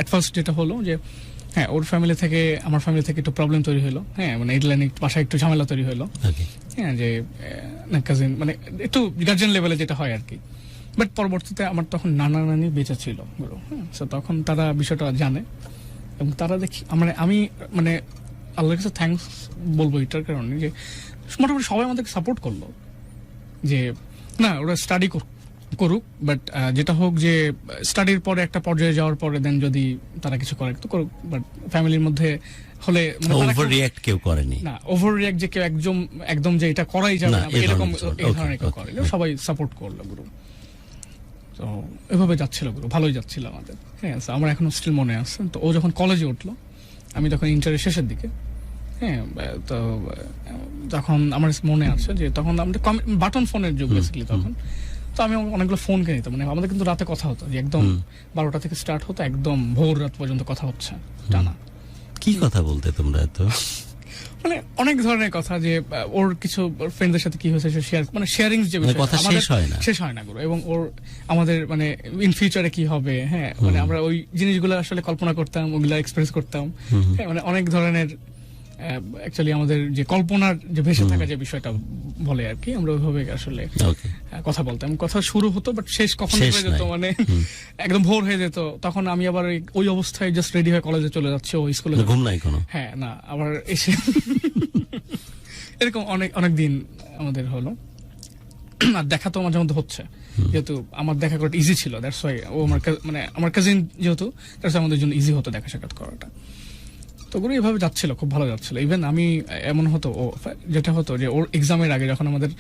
এট ফার্স্ট যেটা হলো যে হ্যাঁ, ওর ফ্যামিলি থেকে আমার ফ্যামিলি থেকে একটু প্রবলেম তৈরি হলো। হ্যাঁ, মানে ইডলানিক বাসায় একটু ঝামেলা তৈরি হলো। হ্যাঁ, যে কাজিন মানে একটু গার্জিয়ান লেভেলে যেটা হয় আর কি। বাট পরবর্তীতে আমার তখন নানা নানি বেঁচে ছিল, হ্যাঁ, তখন তারা বিষয়টা জানে এবং তারা দেখি আমি মানে আল্লাহর কাছে থ্যাঙ্কস বলবো এটার কারণে যে মোটামুটি সবাই আমাদেরকে সাপোর্ট করলো যে না ওরা স্টাডি করুক, বাট যেটা হোক যে স্টাডির পরে একটা পর্যায়ে যাওয়ার পরে দেন যদি তারা কিছু করে তো করুক, বাট ফ্যামিলির মধ্যে হলে মানে ওভার রিঅ্যাক্ট কেউ করেনি, না ওভার রিঅ্যাক্ট যে কেউ একদম যে এটা করাই যাবে না এরকম এই ধরনের কেউ করে, সবাই সাপোর্ট করলো গুরু। তো এভাবে যাচ্ছিল গুরু, ভালোই যাচ্ছিল আমাদের। হ্যাঁ, আমার এখনো স্টিল মনে আছে। তো ও যখন কলেজে উঠলো, আমি তখন ইন্টারের শেষের দিকে। হ্যাঁ, তো তখন আমার মনে আছে যে তখন আমাদের বাটন ফোনের যুগ বেসিক্যালি তখন। তো আমি অনেকগুলো ফোন কিনে নিতাম, মানে আমাদের কিন্তু রাতে কথা হতো যে একদম 12টা থেকে স্টার্ট হতো, একদম ভোর রাত পর্যন্ত কথা হচ্ছে টানা। কি কথা বলতে তোমরা এত? মানে অনেক ধরনের কথা, যে ওর কিছু ফ্রেন্ডদের সাথে কি হয়েছে সে শেয়ার, মানে শেয়ারিং যে কথা শেষ হয় না গুরু, এবং ওর আমাদের মানে ইন ফিউচারে কি হবে, হ্যাঁ, মানে আমরা ওই জিনিসগুলো আসলে কল্পনা করতাম, ওগুলা এক্সপ্রেস করতাম। হ্যাঁ, মানে অনেক ধরনের অ্যাকচুয়ালি আমাদের যে কল্পনার যে ভেসে থাকা যে বিষয়টা বলে আর কি, আমরা ওইভাবে আসলে কথা বলতাম। কথা শুরু হতো বাট শেষ কখন হয়ে যেত, মানে একদম ভোর হয়ে যেত। তখন আমি আবার ওই অবস্থায় জাস্ট রেডি হয়ে কলেজে চলে যাচ্ছি, ও স্কুলে ঘুম নাই কোনো। হ্যাঁ, না আবার এসে এরকম অনেক দিন আমাদের হলো। আর দেখা তো মাঝে মধ্যে হচ্ছে, যেহেতু আমার দেখা করাটা ইজি ছিল, দ্যাটস ওয়াই ও মানে আমার কাজিন যেহেতু, দ্যাটস আমাদের জন্য ইজি হতো দেখা সাক্ষাৎ করাটা। তো গুরু এইভাবে যাচ্ছিল, খুব ভালো যাচ্ছিল। ইভেন আমি এমন হতো, ও যেটা হতো যে ওর এক্সামের আগে যখন আমাদের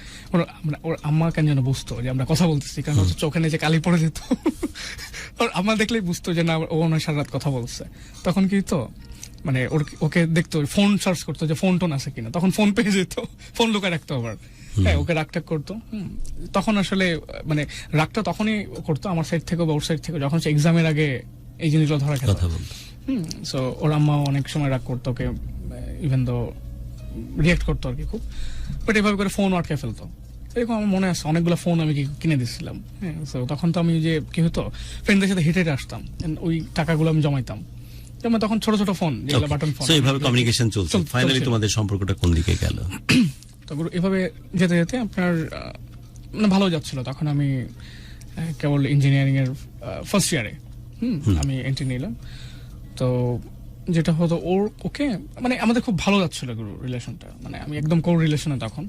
ওর আম্মা কেন যেন বুঝতো যে আমরা কথা বলতেছি, কারণ হচ্ছে চোখে নিচে কালি পড়ে যেত। ওর আম্মা দেখলেই বুঝতো যে না ও অনেক সারা রাত কথা বলছে। তখন কি তো মানে ওকে দেখতো, ফোন সার্চ করতো যে ফোন টোন আছে কিনা, তখন ফোন পেয়ে যেত, ফোন লুকায় রাখতো আবার। হ্যাঁ, ওকে রাগটাগ করতো। তখন আসলে মানে রাগটা তখনই করতো আমার সাইড থেকে বা ওর সাইড থেকে, যখন এক্সামের আগে এই জিনিসগুলো ধরা খেত। সো ওর আম্মা অনেক সময় রাগ করতো ওকে, ইভেন দো রিয়েক্ট করতো আর কি খুব, বাট এভাবে করে ফোন আটকে ফেলতো। এরকম আমার মনে আছে অনেকগুলো ফোন আমি কিনে দিচ্ছিলাম। হ্যাঁ, সো তখন তো আমি যে কি হতো ফ্রেন্ডদের সাথে হেঁটে আসতাম, ওই টাকাগুলো আমি জমাইতাম। যেমন তখন ছোট ছোট ফোন, যেগুলো বাটন ফোন, এইভাবে কমিউনিকেশন চলছে। ফাইনালি তোমাদের সম্পর্কটা কোন দিকে গেল? তো এভাবে যেতে যেতে আপনার মানে ভালো যাচ্ছিল। তখন আমি কেবল ইঞ্জিনিয়ারিং এর ফার্স্ট ইয়ারে আমি এন্ট্রি নিলাম। তো যেটা হতো ওকে মানে আমাদের খুব ভালো যাচ্ছিল গুরু রিলেশনটা, মানে আমি একদম কোর রিলেশনে তখন।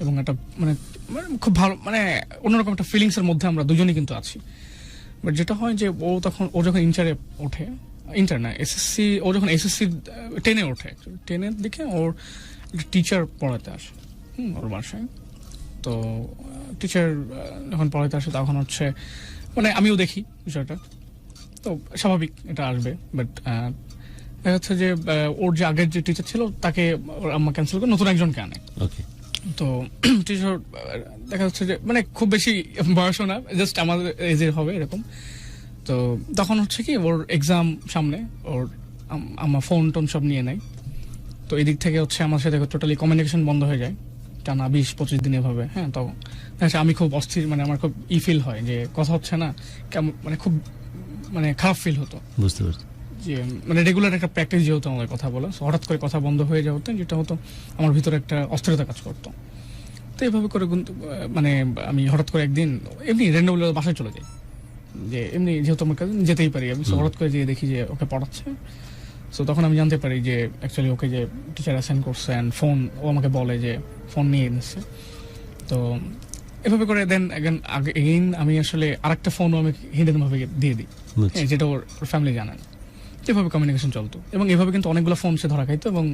এবং একটা মানে মানে খুব ভালো মানে অন্যরকম একটা ফিলিংস এর মধ্যে আমরা দুজনেই কিন্তু আছি। বাট যেটা হয় যে ও যখন ইন্টারে ওঠে, ইন্টার না এসএসসি, ও যখন এসএসসি 10-এ ওঠে, 10-এর দিকে ওর টিচার পড়াতে আসে ওর বাসায়। তো টিচার যখন পড়াতে আসে তখন হচ্ছে মানে আমিও দেখি বিষয়টা, তো স্বাভাবিক এটা আসবে। বাট দেখা যাচ্ছে যে ওর যে আগের যে টিচার ছিল তাকে ওর আম্মা ক্যান্সেল করে নতুন একজনকে আনে। ওকে। তো টিচার দেখা যাচ্ছে যে মানে খুব বেশি বয়সও না, জাস্ট আমাদের এজের হবে এরকম। তো তখন হচ্ছে কি ওর এক্সাম সামনে, ওর আমার ফোন টোন সব নিয়ে নেয়। তো এদিক থেকে হচ্ছে আমার সাথে টোটালি কমিউনিকেশন বন্ধ হয়ে যায় টানা 20-25 দিন এভাবে। হ্যাঁ, তো আমি খুব অস্থির, মানে আমার খুব ফিল হয় যে কথা হচ্ছে না, কেমন মানে খুব মানে খারাপ ফিল হতো। বুঝতে পারছি যে মানে রেগুলার একটা প্র্যাকটিস যেহেতু আমাদের কথা বলা, হঠাৎ করে কথা বন্ধ হয়ে যাওয়াতে যেটা হতো আমার ভিতরে একটা অস্থিরতা কাজ করতো। তো এইভাবে করে মানে আমি হঠাৎ করে একদিন এমনি র্যান্ডমলি বাসায় চলে যাই, যে এমনি যেহেতু আমার কাছে যেতেই পারি আমি, হঠাৎ করে যেয়ে দেখি যে ওকে পড়াচ্ছে। সো তখন আমি জানতে পারি যে অ্যাকচুয়ালি ওকে যে টিচার অ্যাসাইন করছে অ্যান্ড ফোন, ও আমাকে বলে যে ফোন নিয়ে এনেছে। তো এভাবে করে দেন এগেইন আমি আসলে আরেকটা ফোনও আমি হিডেন ভাবে দিয়ে দিই, যেটা ওর ফ্যামিলি জানে না। এভাবে কমিউনিকেশন চলতো এবং এভাবে কিন্তু অনেকগুলো ফোন সে ধরা খাইতো এবং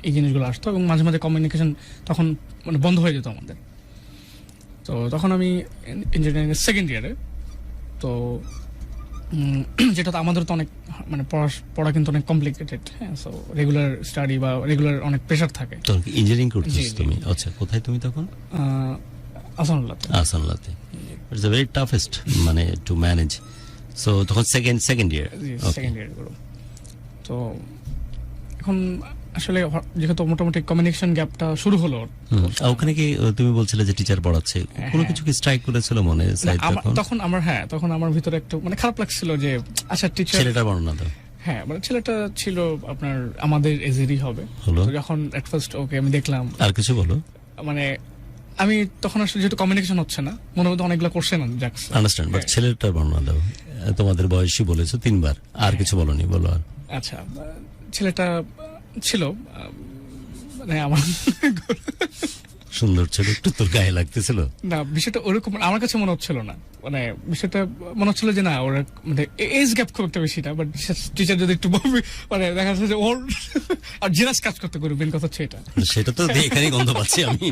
এই জিনিসগুলো আসতো এবং মাঝে মাঝে কমিউনিকেশন তখন মানে বন্ধ হয়ে যেত আমাদের। তো তখন আমি ইঞ্জিনিয়ারিং এর সেকেন্ড ইয়ারে, তো যেটা তো আমাদের তো অনেক মানে পড়া কিন্তু অনেক কমপ্লিকেটেড। হ্যাঁ, সো রেগুলার স্টাডি বা রেগুলার অনেক প্রেশার থাকে। তো ইঞ্জিনিয়ারিং করছিস তুমি? আচ্ছা, কোথায় তুমি তখন? আসানুল্লাহতে। ইটস আ ভেরি টাফেস্ট মানে টু ম্যানেজ। সো তখন সেকেন্ড ইয়ার। তো এখন আসলে যেহেতু মোটামুটি কমিউনিকেশন গ্যাপটা শুরু হলো, ওখানে কি তুমি বলছিলে যে টিচার পড়াচ্ছে, কোনো কিছু কি স্ট্রাইক করেছিল মনে? তখন আমার ভিতরে একটু মানে খারাপ লাগছিল যে আচ্ছা টিচার, ছেলেটার বর্ণনা দাও। হ্যাঁ, মানে ছেলেটা ছিল আপনার আমাদের এজেরই হবে। তো যখন এট ফার্স্ট ওকে আমি দেখলাম, আর কিছু বলো, মানে আমি তখন আসলে যেহেতু কমিউনিকেশন হচ্ছে না, মনের মধ্যে অনেকগুলো কোশ্চেন জাগছে। আন্ডারস্ট্যান্ড, বাট ছেলেটার বর্ণনা দাও। তোমাদের বয়সী বলেছো 3 বার, আর কিছু বলনি, বলো। আর আচ্ছা, ছেলেটা ছিল মানে আমার সুন্দর ছিল, একটু তোর গায়ে লাগতেছিল না? বিষয়টা ওরকম আমার কাছে মনে হচ্ছিল না, মানে বিষয়টা মনে হচ্ছিল যে না ওর মানে এজ গ্যাপ খুব একটা বেশি না, বাট টিচার যদি একটু মানে দেখা যাচ্ছে যে ওর আর জেনাস কাজ করতে করবে, মেন কথা হচ্ছে সেটা তো এখানেই গন্ধ পাচ্ছি আমি,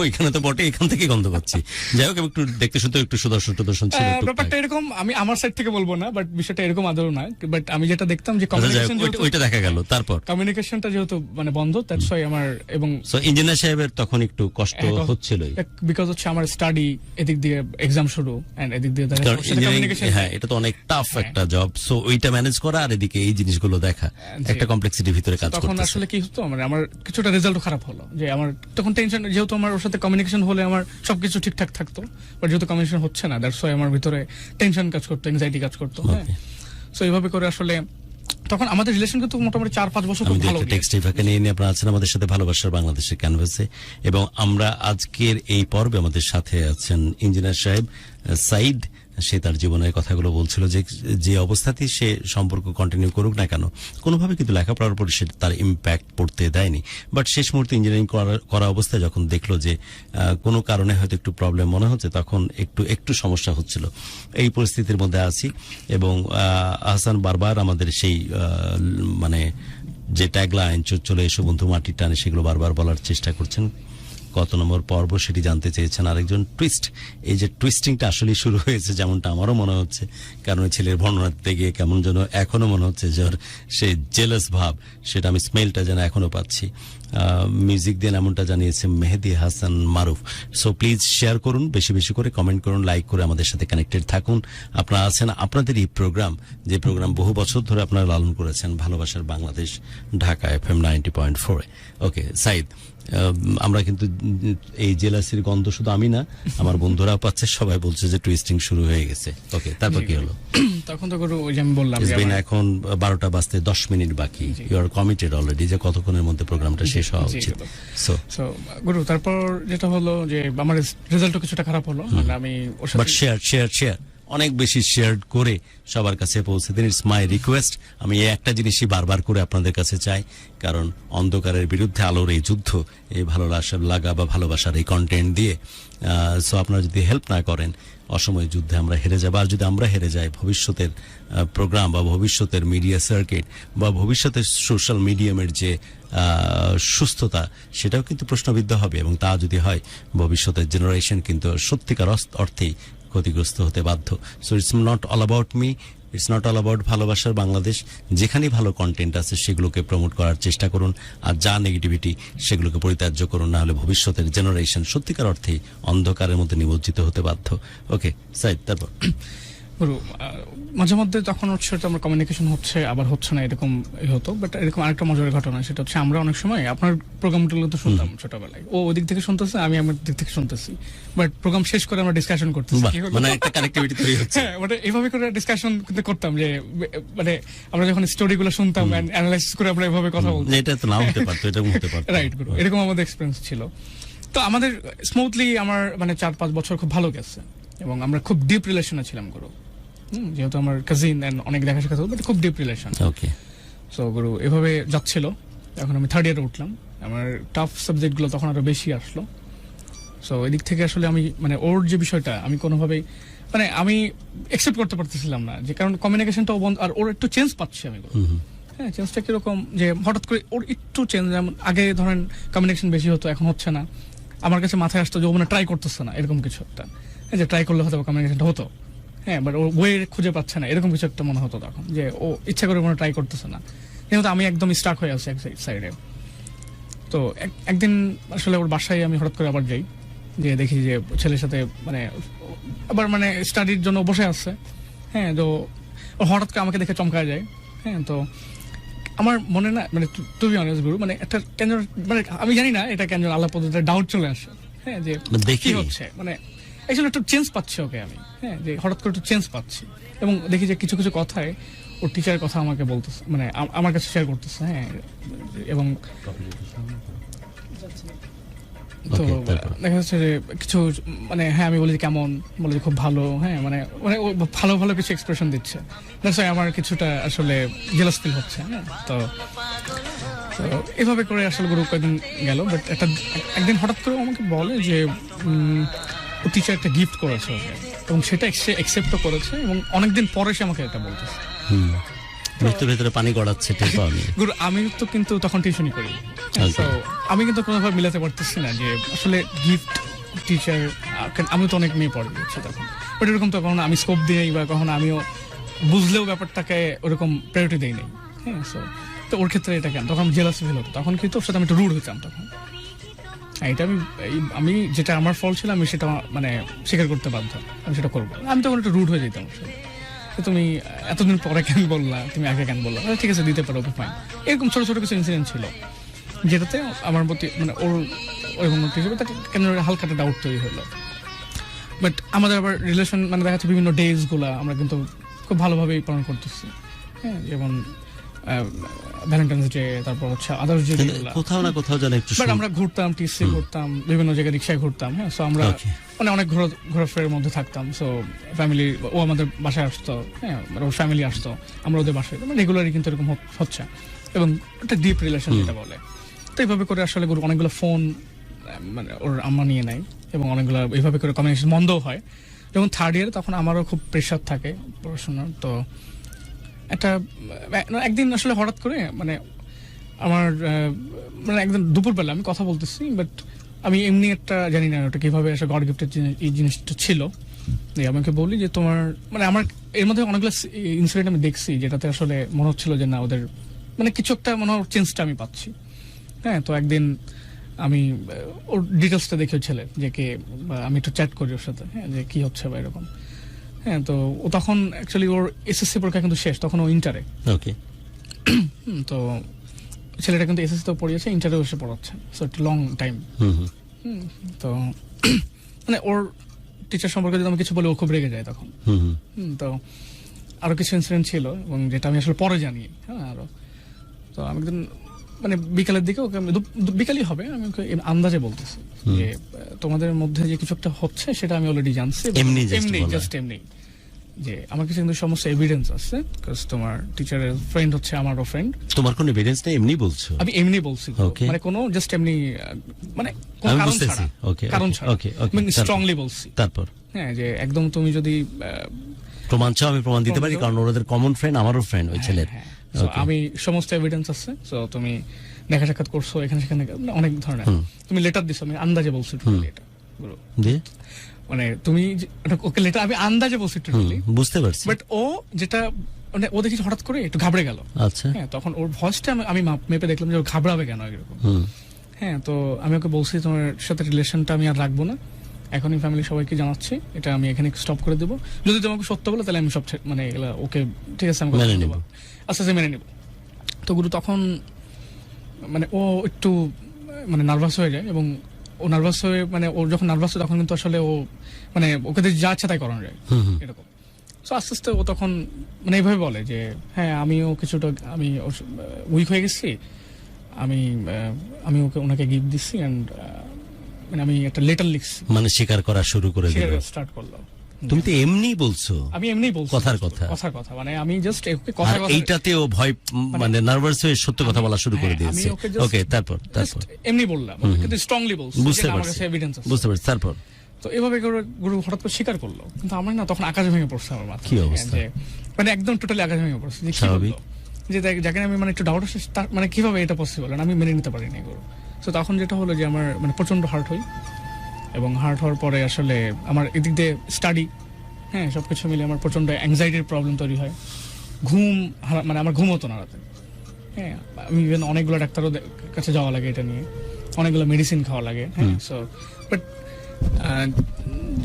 ওইখানে তো বটে, এখান থেকে গন্ধ পাচ্ছি। যাই হোক, একটু দেখতে শুনতে একটু সুদর্শন ছিল ব্যাপারটা এরকম। আমি আমার সাইড থেকে বলবো না, বাট বিষয়টা এরকম আদৌ না। বাট আমি যেটা দেখতাম যে কমিউনিকেশন ওইটা দেখা গেল, তারপর কমিউনিকেশনটা যেহেতু মানে বন্ধ, দ্যাটস ওয়াই আমার এবং ইঞ্জিনিয়ার সাহেবের তখন একটু কষ্ট হচ্ছিল, বিকজ হচ্ছে আমার স্টাডি এদিক দিয়ে এক্সাম শুরু এন্ড এদিক দিয়ে কমিউনিকেশন। হ্যাঁ, এটা তো অনেক টাফ একটা জব, সো ওইটা ম্যানেজ করা আর এদিকে এই জিনিসগুলো দেখা একটা কমপ্লেক্সিটির ভিতরে কাজ করতেছে। তখন আসলে কি হতো, আমার কিছুটা রেজাল্ট খারাপ হলো, যে আমার তখন টেনশন, যেহেতু আমার ওর সাথে কমিউনিকেশন হলে আমার সবকিছু ঠিকঠাক থাকতো, বাট যেহেতু কমিউনিকেশন হচ্ছে না, দ্যাটস ওয়াই আমার ভিতরে টেনশন কাজ করতো, এনজাইটি কাজ করতো। হ্যাঁ, সো এইভাবে করে আসলে তখন আমাদের রিলেশন কিন্তু মোটামুটি 4-5 বছর খুব ভালো। টেক্সটাইল ফাঁকা নিয়ে আপনারা আছেন আমাদের সাথে ভালোবাসার বাংলাদেশের ক্যানভাসে, এবং আমরা আজকের এই পর্বে আমাদের সাথে আছেন ইঞ্জিনিয়ার সাহেব সাইদ। সে তার জীবনের কথাগুলো বলছিল যে অবস্থাতেই সে সম্পর্ক কন্টিনিউ করুক না কেন, কোনোভাবে কিন্তু লেখাপড়ার উপর সে তার ইম্প্যাক্ট পড়তে দেয়নি। বাট শেষ মুহূর্তে ইঞ্জিনিয়ারিং করা অবস্থায় যখন দেখলো যে কোনো কারণে হয়তো একটু প্রবলেম মনে হচ্ছে, তখন একটু সমস্যা হচ্ছিল। এই পরিস্থিতির মধ্যে আছি, এবং আহসান বারবার আমাদের সেই মানে যে ট্যাগলাইন চলে এসো বন্ধু মাটির টানে, সেগুলো বারবার বলার চেষ্টা করছেন। কত নম্বর পর্ব সেটি জানতে চেয়েছেন। আরেকজন টুইস্ট, এই যে টুইস্টিংটা আসলে শুরু হয়েছে যেমনটা আমারও মনে হচ্ছে, কারণ ছেলের বর্ণনা দিতে গিয়ে কেমন যেন এখনো মনে হচ্ছে যে সেই জেলাস ভাব, সেটা আমি স্মেলটা যেন এখনো পাচ্ছি। মিউজিক দিয়ে এমনটা জানিয়েছে মেহেদি হাসান মারুফ। সো প্লিজ শেয়ার করুন, বেশি বেশি করে কমেন্ট করুন, লাইক করে আমাদের সাথে কানেক্টেড থাকুন। আপনারা আছেন আপনাদের এই প্রোগ্রাম, যে প্রোগ্রাম বহু বছর ধরে আপনারা লালন করেছেন, ভালোবাসার বাংলাদেশ, ঢাকা FM 90.4। ওকে সাইদ, আমরা কিন্তু এই জেলাসির গন্ধ শুধু আমি না, আমার বন্ধুরা পাচ্ছে, সবাই বলছে যে টুইস্টিং শুরু হয়ে গেছে। ওকে, তারপর কি হলো? তখন তো ওই যে আমি বললাম এখন 12টা বাজতে 10 মিনিট বাকি, ইউ আর কমিটেড অলরেডি যে কতক্ষণের মধ্যে প্রোগ্রামটা শেষ হওয়া উচিত। সো গুরু, তারপর যেটা হলো যে আমার রেজাল্টও কিছুটা খারাপ হলো, মানে আমি বাট শেয়ার অনেক বেশি শেয়ার করে সবার কাছে পৌঁছে দিন। It's my request. আমি এই একটা জিনিসই বারবার করে আপনাদের কাছে চাই, কারণ অন্ধকারের বিরুদ্ধে আলোর এই যুদ্ধ, এই ভালোবাসার লাগা বা ভালোবাসার এই কন্টেন্ট দিয়ে, সো আপনারা যদি হেল্প না করেন অসময় যুদ্ধে আমরা হেরে যাব। আর যদি আমরা হেরে যাই, ভবিষ্যতের প্রোগ্রাম বা ভবিষ্যতের মিডিয়া সার্কিট বা ভবিষ্যতের সোশ্যাল মিডিয়ামের যে সুস্থতা, সেটাও কিন্তু প্রশ্নবিদ্ধ হবে। এবং তা যদি হয়, ভবিষ্যতের জেনারেশন কিন্তু সত্যিকার অর্থেই ক্ষতিগ্রস্ত হতে বাধ্য। So it's not all about me, it's not all about ভালোবাসার বাংলাদেশ। যেখানেই ভালো কন্টেন্ট আছে সেগুলোকে প্রমোট করার চেষ্টা করুন, আর যা নেগেটিভিটি সেগুলোকে পরিত্যাজ্য করুন, না হলে ভবিষ্যতের জেনারেশন সত্যিকার অর্থেই অন্ধকারের মধ্যে নিমজ্জিত হতে বাধ্য। ওকে সাইদ, তারপর গুরু মাঝে মধ্যে তখন হচ্ছে আমার কমিউনিকেশন হচ্ছে আবার হচ্ছে না, এরকম হতো। বাট এরকম আরেকটা মজার ঘটনা, সেটা হচ্ছে আমরা অনেক সময় আপনার প্রোগ্রামগুলো তো শুনতাম ছোটবেলায়, ও ওই দিক থেকে শুনতেছে, আমি আমার দিক থেকে শুনতেছি, বাট প্রোগ্রাম শেষ করে আমরা ডিসকাশন করতেছি, মানে একটা কানেক্টিভিটি তৈরি হচ্ছে। হ্যাঁ, মানে এইভাবে করে ডিসকাশন কিন্তু করতাম, যে মানে আমরা যখন স্টোরিগুলো শুনতাম অ্যানালাইসিস করে আমরা এভাবে কথা বলতাম। এটা তো না হতে পারতো, এটা হতে পারতো। রাইট গুরু, এরকম আমাদের এক্সপেরিয়েন্স ছিল। তো আমাদের স্মুথলি আমার মানে 4-5 বছর খুব ভালো গেছে, এবং আমরা খুব ডিপ রিলেশনে ছিলাম গুরু। যেহেতু আমার কাজিন এন্ড অনেক দেখা সাক্ষাৎ হতো, বাট খুব ডিপ রিলেশন। ওকে, সো গুরু এভাবে যাচ্ছিল। এখন আমি 3rd ইয়ারে উঠলাম, আমার টাফ সাবজেক্টগুলো তখন আরো বেশি আসলো। সো এদিক থেকে আসলে আমি মানে ওর যে বিষয়টা আমি কোনোভাবেই মানে আমি একসেপ্ট করতে পারতেছিলাম না, যে কারণ কমিউনিকেশনটাও বন্ধ, আর ওর একটু চেঞ্জ পাচ্ছি আমি। হ্যাঁ, চেঞ্জটা কিরকম, যে হঠাৎ করে ওর একটু চেঞ্জ, যেমন আগে ধরেন কমিউনিকেশন বেশি হতো, এখন হচ্ছে না। আমার কাছে মাথায় আসতো যে ও মানে ট্রাই করতেছে না, এরকম কিছু একটা, যে ট্রাই করলে হয়তো কমিউনিকেশনটা হতো। হ্যাঁ, বাট ও ওয়ে খুঁজে পাচ্ছে না, এরকম কিছু একটা মনে হতো তখন, যে ও ইচ্ছা করে মনে ট্রাই করতেছে না, যেহেতু আমি একদম স্টাক হয়ে আছি এক সাইডে। তো একদিন আসলে ওর বাসায় আমি হঠাৎ করে আবার যাই, যে দেখি যে ছেলের সাথে মানে আবার মানে স্টাডির জন্য বসে আসছে। হ্যাঁ, তো ও হঠাৎ করে আমাকে দেখে চমকায় যায়। হ্যাঁ, তো আমার মনে না মানে টু বি অনেস্ট গুরু, মানে একটা কেন মানে আমি জানি না এটা কেন আল্লাহ পদ্ধতিতে ডাউট চলে আসে। হ্যাঁ, যে কি হচ্ছে, মানে আসলে একটু চেঞ্জ পাচ্ছি ওকে আমি। হ্যাঁ, যে হঠাৎ করে একটু চেঞ্জ পাচ্ছি, এবং দেখি যে কিছু কিছু কথায় ওর টিচারের কথা আমাকে বলতেছে, মানে আমার কাছে শেয়ার করতেছে। হ্যাঁ, এবং তো দেখা যাচ্ছে যে কিছু মানে হ্যাঁ আমি বলি যে কেমন, বলে যে খুব ভালো। হ্যাঁ, মানে মানে ও ভালো ভালো কিছু এক্সপ্রেশন দিচ্ছে, আমার কিছুটা আসলে জেলাস ফিল হচ্ছে। হ্যাঁ, তো এভাবে করে আসলে গুরু কয়েকদিন গেল। বাট একদিন হঠাৎ করে আমাকে বলে যে ও টিচার একটা গিফট করেছে ওকে, এবং সেটা সে অ্যাকসেপ্টও করেছে, এবং অনেকদিন পরে সে আমাকে এটা বলতেছে। মৃত্যুর ভেতরে পানি গড়াচ্ছে গুরু, আমি তো কিন্তু তখন টিউশনই করি, তো আমি কিন্তু কোনোভাবে মিলাতে পারতেছি না যে আসলে গিফট টিচার, আমি তো অনেক মেয়ে পড়িয়েছি তখন, বাট এরকম তো কখনো আমি স্কোপ দিই বা কখনো আমিও বুঝলেও ব্যাপারটাকে ওরকম প্রায়োরিটি দিই নাই। হ্যাঁ, তো ওর ক্ষেত্রে এটা কেন, তখন আমি জেলাস ফিল হতো, তখন কিন্তু ওর সাথে আমি একটু রুড হইতাম তখন। এটা আমি যেটা আমার ফল ছিল আমি সেটা মানে স্বীকার করতে বাধ্য, আমি সেটা করবো। আমি তখন একটু রুড হয়ে যেতাম, তুমি এতদিন পরে কেন বললা, তুমি আগে কেন বললা, ঠিক আছে দিতে পারো, ফাইন। এরকম ছোট ছোট কিছু ইনসিডেন্ট ছিল যেটাতে আমার প্রতি মানে ওর ওরকম হিসেবে তাকে কেন হালকা একটা ডাউট তৈরি হলো। বাট আমাদের আবার রিলেশন মানে দেখা যাচ্ছে বিভিন্ন ডেজ গুলা আমরা কিন্তু খুব ভালোভাবেই পালন করতেছি। হ্যাঁ, যেমন ভ্যালেন্টাইন্স ডে, তারপর হচ্ছে আদার্স ডে, কোথাও না কোথাও যেন একটু আমরা ঘুরতাম, টিসি ঘুরতাম, বিভিন্ন জায়গায় রিক্সায় ঘুরতাম। হ্যাঁ, সো আমরা মানে অনেক ঘোরাফেরার মধ্যে থাকতাম। সো ফ্যামিলি, ও আমাদের বাসায় আসতো, হ্যাঁ ওর ফ্যামিলি আসতো, আমরা ওদের বাসায়, মানে রেগুলারই কিন্তু এরকম হচ্ছে, এবং একটা ডিপ রিলেশন যেটা বলে। তো এইভাবে করে আসলে অনেকগুলো ফোন মানে ওর আম্মা নিয়ে নেয়, এবং অনেকগুলো এইভাবে করে কমিউনিকেশন বন্ধও হয়। যখন 3rd ইয়ারে তখন আমারও খুব প্রেশার থাকে পড়াশোনার। তো একদিন আসলে হঠাৎ করে মানে আমার মানে একদম দুপুরবেলা আমি কথা বলতেছি, বাট আমি এমনি একটা জানি না ওটা কিভাবে আসলে গড গিফটের এই জিনিসটা ছিল। আমাকে বলি যে তোমার মানে আমার এর মধ্যে অনেকগুলো ইনসিডেন্ট আমি দেখছি যেটাতে আসলে মনে হচ্ছিল যে না ওদের মানে কিছু একটা মনে হয় চেঞ্জটা আমি পাচ্ছি। হ্যাঁ, তো একদিন আমি ওর ডিটেলসটা দেখি ছেলের, যে কে আমি একটু চ্যাট করি ওর সাথে, হ্যাঁ যে কি হচ্ছে বা এরকম। হ্যাঁ, তো ও তখন অ্যাকচুয়ালি ওর এসএসসি পরীক্ষা কিন্তু শেষ, তখন ও ইন্টারে। ওকে, তো ছেলেটা কিন্তু এসএসসি তো পড়িয়েছে, ইন্টারে এসে পড়াচ্ছে, সো একটা লং টাইম। তো মানে ওর টিচার সম্পর্কে যদি আমি কিছু বলি ও খুব রেগে যায় তখন। তো আরো কিছু ইনসিডেন্ট ছিল, এবং যেটা আমি আসলে পরে জানি। হ্যাঁ, আরো তো আমি একদিন মানে বিকালের দিকে ওকে, বিকালই হবে, আমি ওকে আন্দাজে বলতেছি যে তোমাদের মধ্যে যে কিছু একটা হচ্ছে সেটা আমি অলরেডি জানছি, এমনি জাস্ট এমনি। যে আমার কাছে কিন্তু সমস্ত এভিডেন্স আছে, বিকজ তোমার টিচারের ফ্রেন্ড হচ্ছে আমারও ফ্রেন্ড। তোমার কোনো এভিডেন্স নেই, এমনি বলছো? আমি এমনি বলছি, Okay. মানে কোনো জাস্ট এমনি, মানে কোনো আমি কারণ বুঝতেছি। ছাড়া, Okay, কারণ okay, ছাড়া, okay, okay, মানে তারপর? স্ট্রংলি বলছি। তারপর হ্যাঁ, যে একদম তুমি যদি প্রমাণ চাও, আমি প্রমাণ দিতে পারি, কারণ ওদের কমন ফ্রেন্ড, আমারও ফ্রেন্ড ওই ছেলের। হ্যাঁ, so আমি সমস্ত এভিডেন্স আছে, সো তুমি দেখা সাক্ষাৎ করছো এখানে সেখানে, অনেক ধরনের, তুমি লেটার দিছো, আমি আন্দাজে বলছি টোটালি এটা গুরু। দিয়ে মানে তুমি ওকে লেটার আমি আন্দাজে বলছি টোটালি, বুঝতে পারছি। বাট ও যেটা মানে ও দেখি হঠাৎ করে একটু ঘাবড়ে গেল। আচ্ছা। হ্যাঁ, তখন ওর ভয়েসটা আমি মেপে দেখলাম যে ও ঘাবড়াবে কেন এরকম। হ্যাঁ, তো আমি ওকে বলছি তোমার সাথে রিলেশনটা আমি আর রাখবো না, এখনই ফ্যামিলি সবাইকে জানাচ্ছি, এটা আমি এখানে স্টপ করে দেবো, যদি তোমাকে সত্য বলো তাহলে আমি সব মানে এগুলা ওকে ঠিক আছে আমি মেনে নিব, আস্তে আস্তে মেনে নিব। তো গুরু তখন মানে ও একটু মানে নার্ভাস হয়ে যায়, এবং ও নার্ভাস হয়ে মানে ও যখন নার্ভাস হয় তখন কিন্তু আসলে ও মানে ওকে যা ইচ্ছা তাই করানো যায় এরকম। তো আস্তে আস্তে ও তখন মানে এইভাবে বলে যে হ্যাঁ আমিও কিছুটা আমি উইক হয়ে গেছি, আমি ওনাকে গিফট দিচ্ছি, অ্যান্ড মানে আমি একটা লেটার লিখছি, মানে স্বীকার করা শুরু করে দিল। স্টার্ট করলো। তুমি তো এমনি বলছো। আমি এমনি বলছি কথার কথা, মানে আমি জাস্ট কথা এইটাতেও ভয় মানে নার্ভাস হয়ে সত্য কথা বলা শুরু করে দিয়েছে। ওকে, তারপর এমনি বললাম, কিন্তু স্ট্রংলি বলছি, বুঝতে আমার পারছি, কাছে এভিডেন্স আছে। বুঝতে পারছি। তারপর তো এভাবে গুরু হঠাৎ করে স্বীকার করলো, কিন্তু আমার না তখন আকাশ ভেঙে পড়ছে আমার মাথায়। কি অবস্থা? মানে একদম টোটালি আকাশ ভেঙে পড়ছে, যে কি স্বাভাবিক। বললো, যে যাকে আমি মানে একটু ডাউট আসছে, মানে কিভাবে এটা পসিবল, আমি মেনে নিতে পারিনি গুরু। তো তখন যেটা হলো যে আমার মানে প্রচন্ড হার্ট হই, এবং হার্ট হওয়ার পরে আসলে আমার এদিক দিয়ে স্টাডি, হ্যাঁ সবকিছু মিলে আমার প্রচন্ড অ্যাংজাইটির প্রবলেম তৈরি হয়, মানে আমার ঘুম হতো না রাতে। হ্যাঁ, আমি ইভেন অনেকগুলো ডাক্তারও কাছে যাওয়া লাগে এটা নিয়ে, অনেকগুলো মেডিসিন খাওয়া লাগে। হ্যাঁ, সো বাট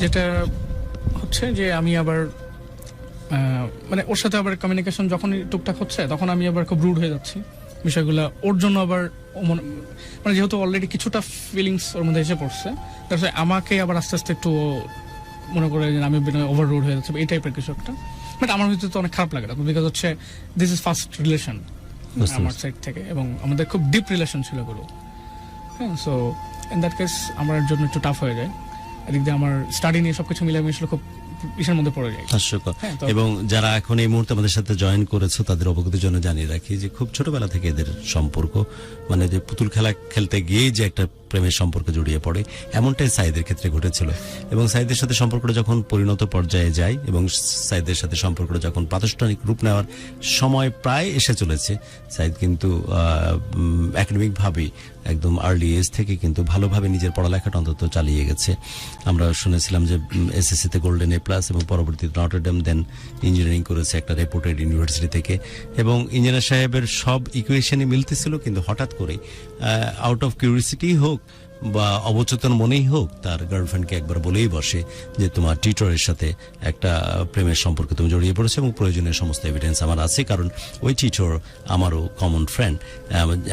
যেটা হচ্ছে যে আমি আবার মানে ওর সাথে আবার কমিউনিকেশন যখন টুকটাক হচ্ছে, তখন আমি আবার খুব রুড হয়ে যাচ্ছি বিষয়গুলো ওর জন্য। আবার মানে যেহেতু অলরেডি কিছুটা ফিলিংস ওর মধ্যে এসে পড়ছে, তার আমাকে আবার আস্তে আস্তে একটু মনে করে যে আমি ওভার রুড হয়ে যাচ্ছে এই টাইপের কিছু একটা। বাট আমার ভিতরে তো অনেক খারাপ লাগে, বিকজ হচ্ছে দিস ইজ ফার্স্ট রিলেশন আমার সাইড থেকে, এবং আমাদের খুব ডিপ রিলেশন ছিল গুলো। হ্যাঁ, সো ইন দ্যাট কেস আমার জন্য একটু টাফ হয়ে যায়। এদিক দিয়ে আমার স্টাডি নিয়ে সবকিছু মিলে আমি আসলে খুব ইসের মধ্যে পড়ে যায়। হাস্যকর। এবং যারা এখন এই মুহূর্তে আমাদের সাথে জয়েন করেছো তাদের অবগতির জন্য জানিয়ে রাখি যে খুব ছোটবেলা থেকে এদের সম্পর্ক, মানে যে পুতুল খেলা খেলতে গিয়েই যে একটা প্রেমের সম্পর্কে জড়িয়ে পড়ে, এমনটাই সাইদের ক্ষেত্রে ঘটেছিল। এবং সাইদের সাথে সম্পর্কটা যখন পরিণত পর্যায়ে যায় এবং সাইদের সাথে সম্পর্কটা যখন প্রাতিষ্ঠানিক রূপ নেওয়ার সময় প্রায় এসে চলেছে, সাইদ কিন্তু একাডেমিক ভাবে একদম আর্লি এজ থেকে কিন্তু ভালোভাবে নিজের পড়ালেখাটা অন্তত চালিয়ে গেছে। আমরা শুনেছিলাম যে এসএসসিতে গোল্ডেন এ প্লাস, এবং পরবর্তীতে নটরডেম, দেন ইঞ্জিনিয়ারিং করেছে একটা রেপুটেড ইউনিভার্সিটি থেকে। এবং ইঞ্জিনিয়ার সাহেবের সব ইকুয়েশনই মিলতেছিল, কিন্তু হঠাৎ করে আউট অফ কিউরিসিটি হোক বা অবচেতন মনেই হোক, তার গার্লফ্রেন্ডকে একবার বলেই বসে যে তোমার টিচারের সাথে একটা প্রেমের সম্পর্কে তুমি জড়িয়ে পড়েছো, এবং প্রয়োজনীয় সমস্ত এভিডেন্স আমার আছে, কারণ ওই টিচার আমারও কমন ফ্রেন্ড,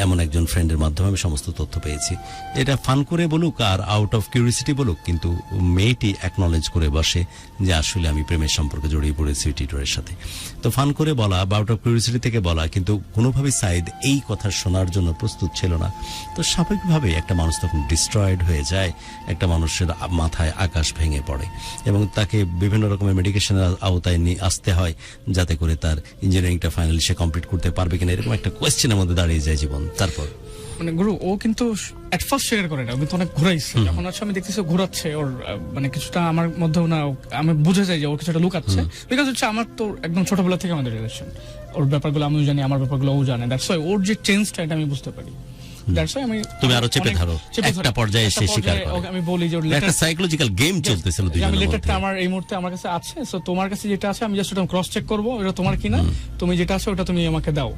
এমন একজন ফ্রেন্ডের মাধ্যমে আমি সমস্ত তথ্য পেয়েছি। এটা ফান করে বলুক আর আউট অফ কিউরিসিটি বলুক, কিন্তু মেয়েটি অ্যাকনলেজ করে বসে যে আসলে আমি প্রেমের সম্পর্কে জড়িয়ে পড়েছি ওই টিচারের সাথে। তো ফান করে বলা বা আউট অফ কিউরিসিটি থেকে বলা, কিন্তু কোনোভাবেই সাইদ এই কথা শোনার জন্য প্রস্তুত ছিল না। তো স্বাভাবিকভাবে একটা মানুষ তখন ডিস্ট্রয়েড হয়ে যায়, একটা মানুষের মাথায় আকাশ ভেঙে পড়ে, এবং তাকে বিভিন্ন রকমের মেডিকেশনের আওতায় নিয়ে আসতে হয় যাতে করে তার ইঞ্জিনিয়ারিংটা ফাইনালি সে কমপ্লিট করতে পারবে কিনা, এরকম একটা কোয়েশ্চেনের মধ্যে দাঁড়িয়ে যায় জীবন। তারপর মানে গুরু ও কিন্তু এট ফার্স্ট স্বীকার করে না, ও কিন্তু অনেক ঘুরাইছে। যখন হচ্ছে আমি দেখতেছি ঘুরাচ্ছে ওর মানে কিছুটা আমার মধ্যেও না, আমি বুঝে যাই যে ওর কিছুটা লুকাচ্ছে, বিকজ হচ্ছে আমার তো একদম ছোটবেলা থেকে আমাদের রিলেশন, ওর ব্যাপারগুলো আমিও জানি, আমার ব্যাপারগুলো ও জানে। দ্যাটস ওয়াই ওর যে চেঞ্জটা এটা আমি বুঝতে পারি। তুমি আরো চেপে ধরো, একটা পর্যায়ে এসে স্বীকার করে। আমি বলি যে একটা সাইকোলজিক্যাল গেম চলতেছিল দুইজনের মধ্যে। আমি লেটারটা আমার এই মুহূর্তে আমার কাছে আছে, সো তোমার কাছে যেটা আছে আমি জাস্ট ওটা ক্রস চেক করব, এটা তোমার কিনা, তুমি যেটা আছে ওটা তুমি আমাকে দাও।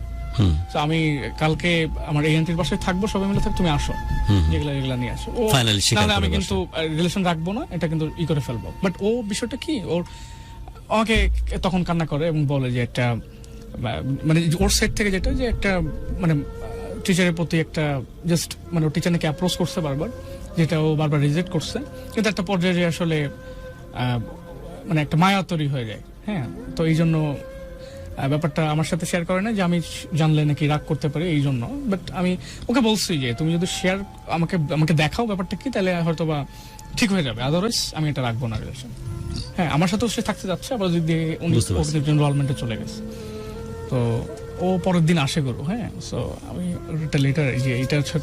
তো আমি কালকে আমার এই আন্টির বাসায় থাকবো, সবাই মিলে থাকবো, তুমি আসো, যেগুলা নিয়ে আসো। ও তাহলে আমি কিন্তু রিলেশন রাখবো না, এটা কিন্তু ই করে ফেলবো। বাট ও বিষয়টা কি, ওর আমাকে তখন কান্না করে এবং বলে যে একটা মানে ওর সাইড থেকে যেটা যে একটা মানে টিচারের প্রতি একটা জাস্ট মানে ও টিচার নাকি অ্যাপ্রোচ করছে বারবার, যেটা ও বারবার রিজেক্ট করছে, কিন্তু একটা পর্যায়ে আসলে মানে একটা মায়া তৈরি হয়ে যায়। হ্যাঁ, তো এই জন্য ব্যাপারটা আমার সাথে শেয়ার করে না, যে আমি জানলে নাকি রাগ করতে পারি এই জন্য। বাট আমি ওকে বলছি যে তুমি যদি শেয়ার আমাকে দেখাও ব্যাপারটা কি, তাহলে হয়তো বা ঠিক হয়ে যাবে, আদারওয়াইজ আমি এটা রাখবো না রিলেশন। হ্যাঁ আমার সাথেও সে থাকতে যাচ্ছে, আবার যদি উনি বুঝতে পারছি। এনরোলমেন্টে চলে গেছে, তো ও পরের দিন আসে গুরু। হ্যাঁ, সো আমি একটা লেটার, এই যে এটা হচ্ছে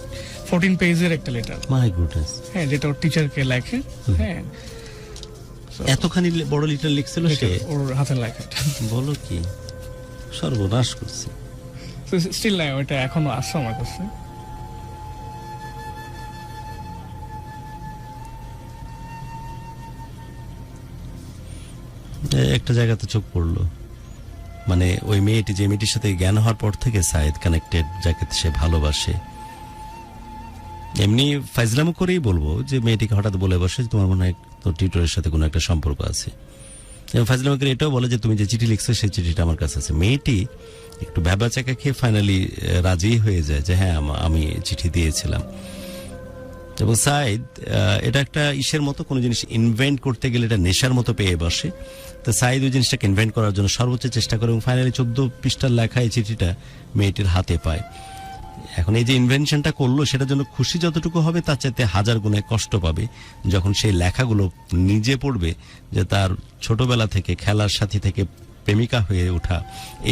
14 পেজের একটা লেটার, মাই গুডনেস, হ্যাঁ, যেটা ওর টিচারকে লেখে। হ্যাঁ, so এতখানি বড় লিটার লিখছিল সে, ওর হাতের লেখা। বলো কি, সর্বনাশ করছে। স্টিল নাই, ওইটা এখনো আছে আমার কাছে। একটা জায়গাতে চোখ পড়লো, মানে ওই মেয়েটি, যে মেয়েটির সাথে জ্ঞান হওয়ার পর থেকে সাইদ কানেক্টেড, যাকে সে ভালোবাসে। এমনি ফাইজলামো করেই বলবো যে মেয়েটিকে হঠাৎ বলে বসে তোমার মনে হয় তোর টিউটরের সাথে কোনো একটা সম্পর্ক আছে, এবং ফাইজলামো করে এটাও বলে যে তুমি যে চিঠি লিখছো সেই চিঠিটা আমার কাছে আছে। মেয়েটি একটু ভ্যাবা চাকা খেয়ে ফাইনালি রাজি হয়ে যায় যে হ্যাঁ আমি চিঠি দিয়েছিলাম। এবং সাইদ এটা একটা ইসের মতো, কোনো জিনিস ইনভেন্ট করতে গেলে এটা নেশার মতো পেয়ে বসে। তো সাইদ ওই জিনিসটাকে ইনভেন্ট করার জন্য সর্বোচ্চ চেষ্টা করে, এবং ফাইনালি 14 পৃষ্ঠার লেখা এই চিঠিটা মেয়েটির হাতে পায়। এখন এই যে ইনভেনশনটা করলো, সেটার জন্য খুশি যতটুকু হবে তার চাইতে হাজার গুণে কষ্ট পাবে যখন সেই লেখাগুলো নিজে পড়বে, যে তার ছোটবেলা থেকে খেলার সাথী থেকে প্রেমিকা হয়ে ওঠা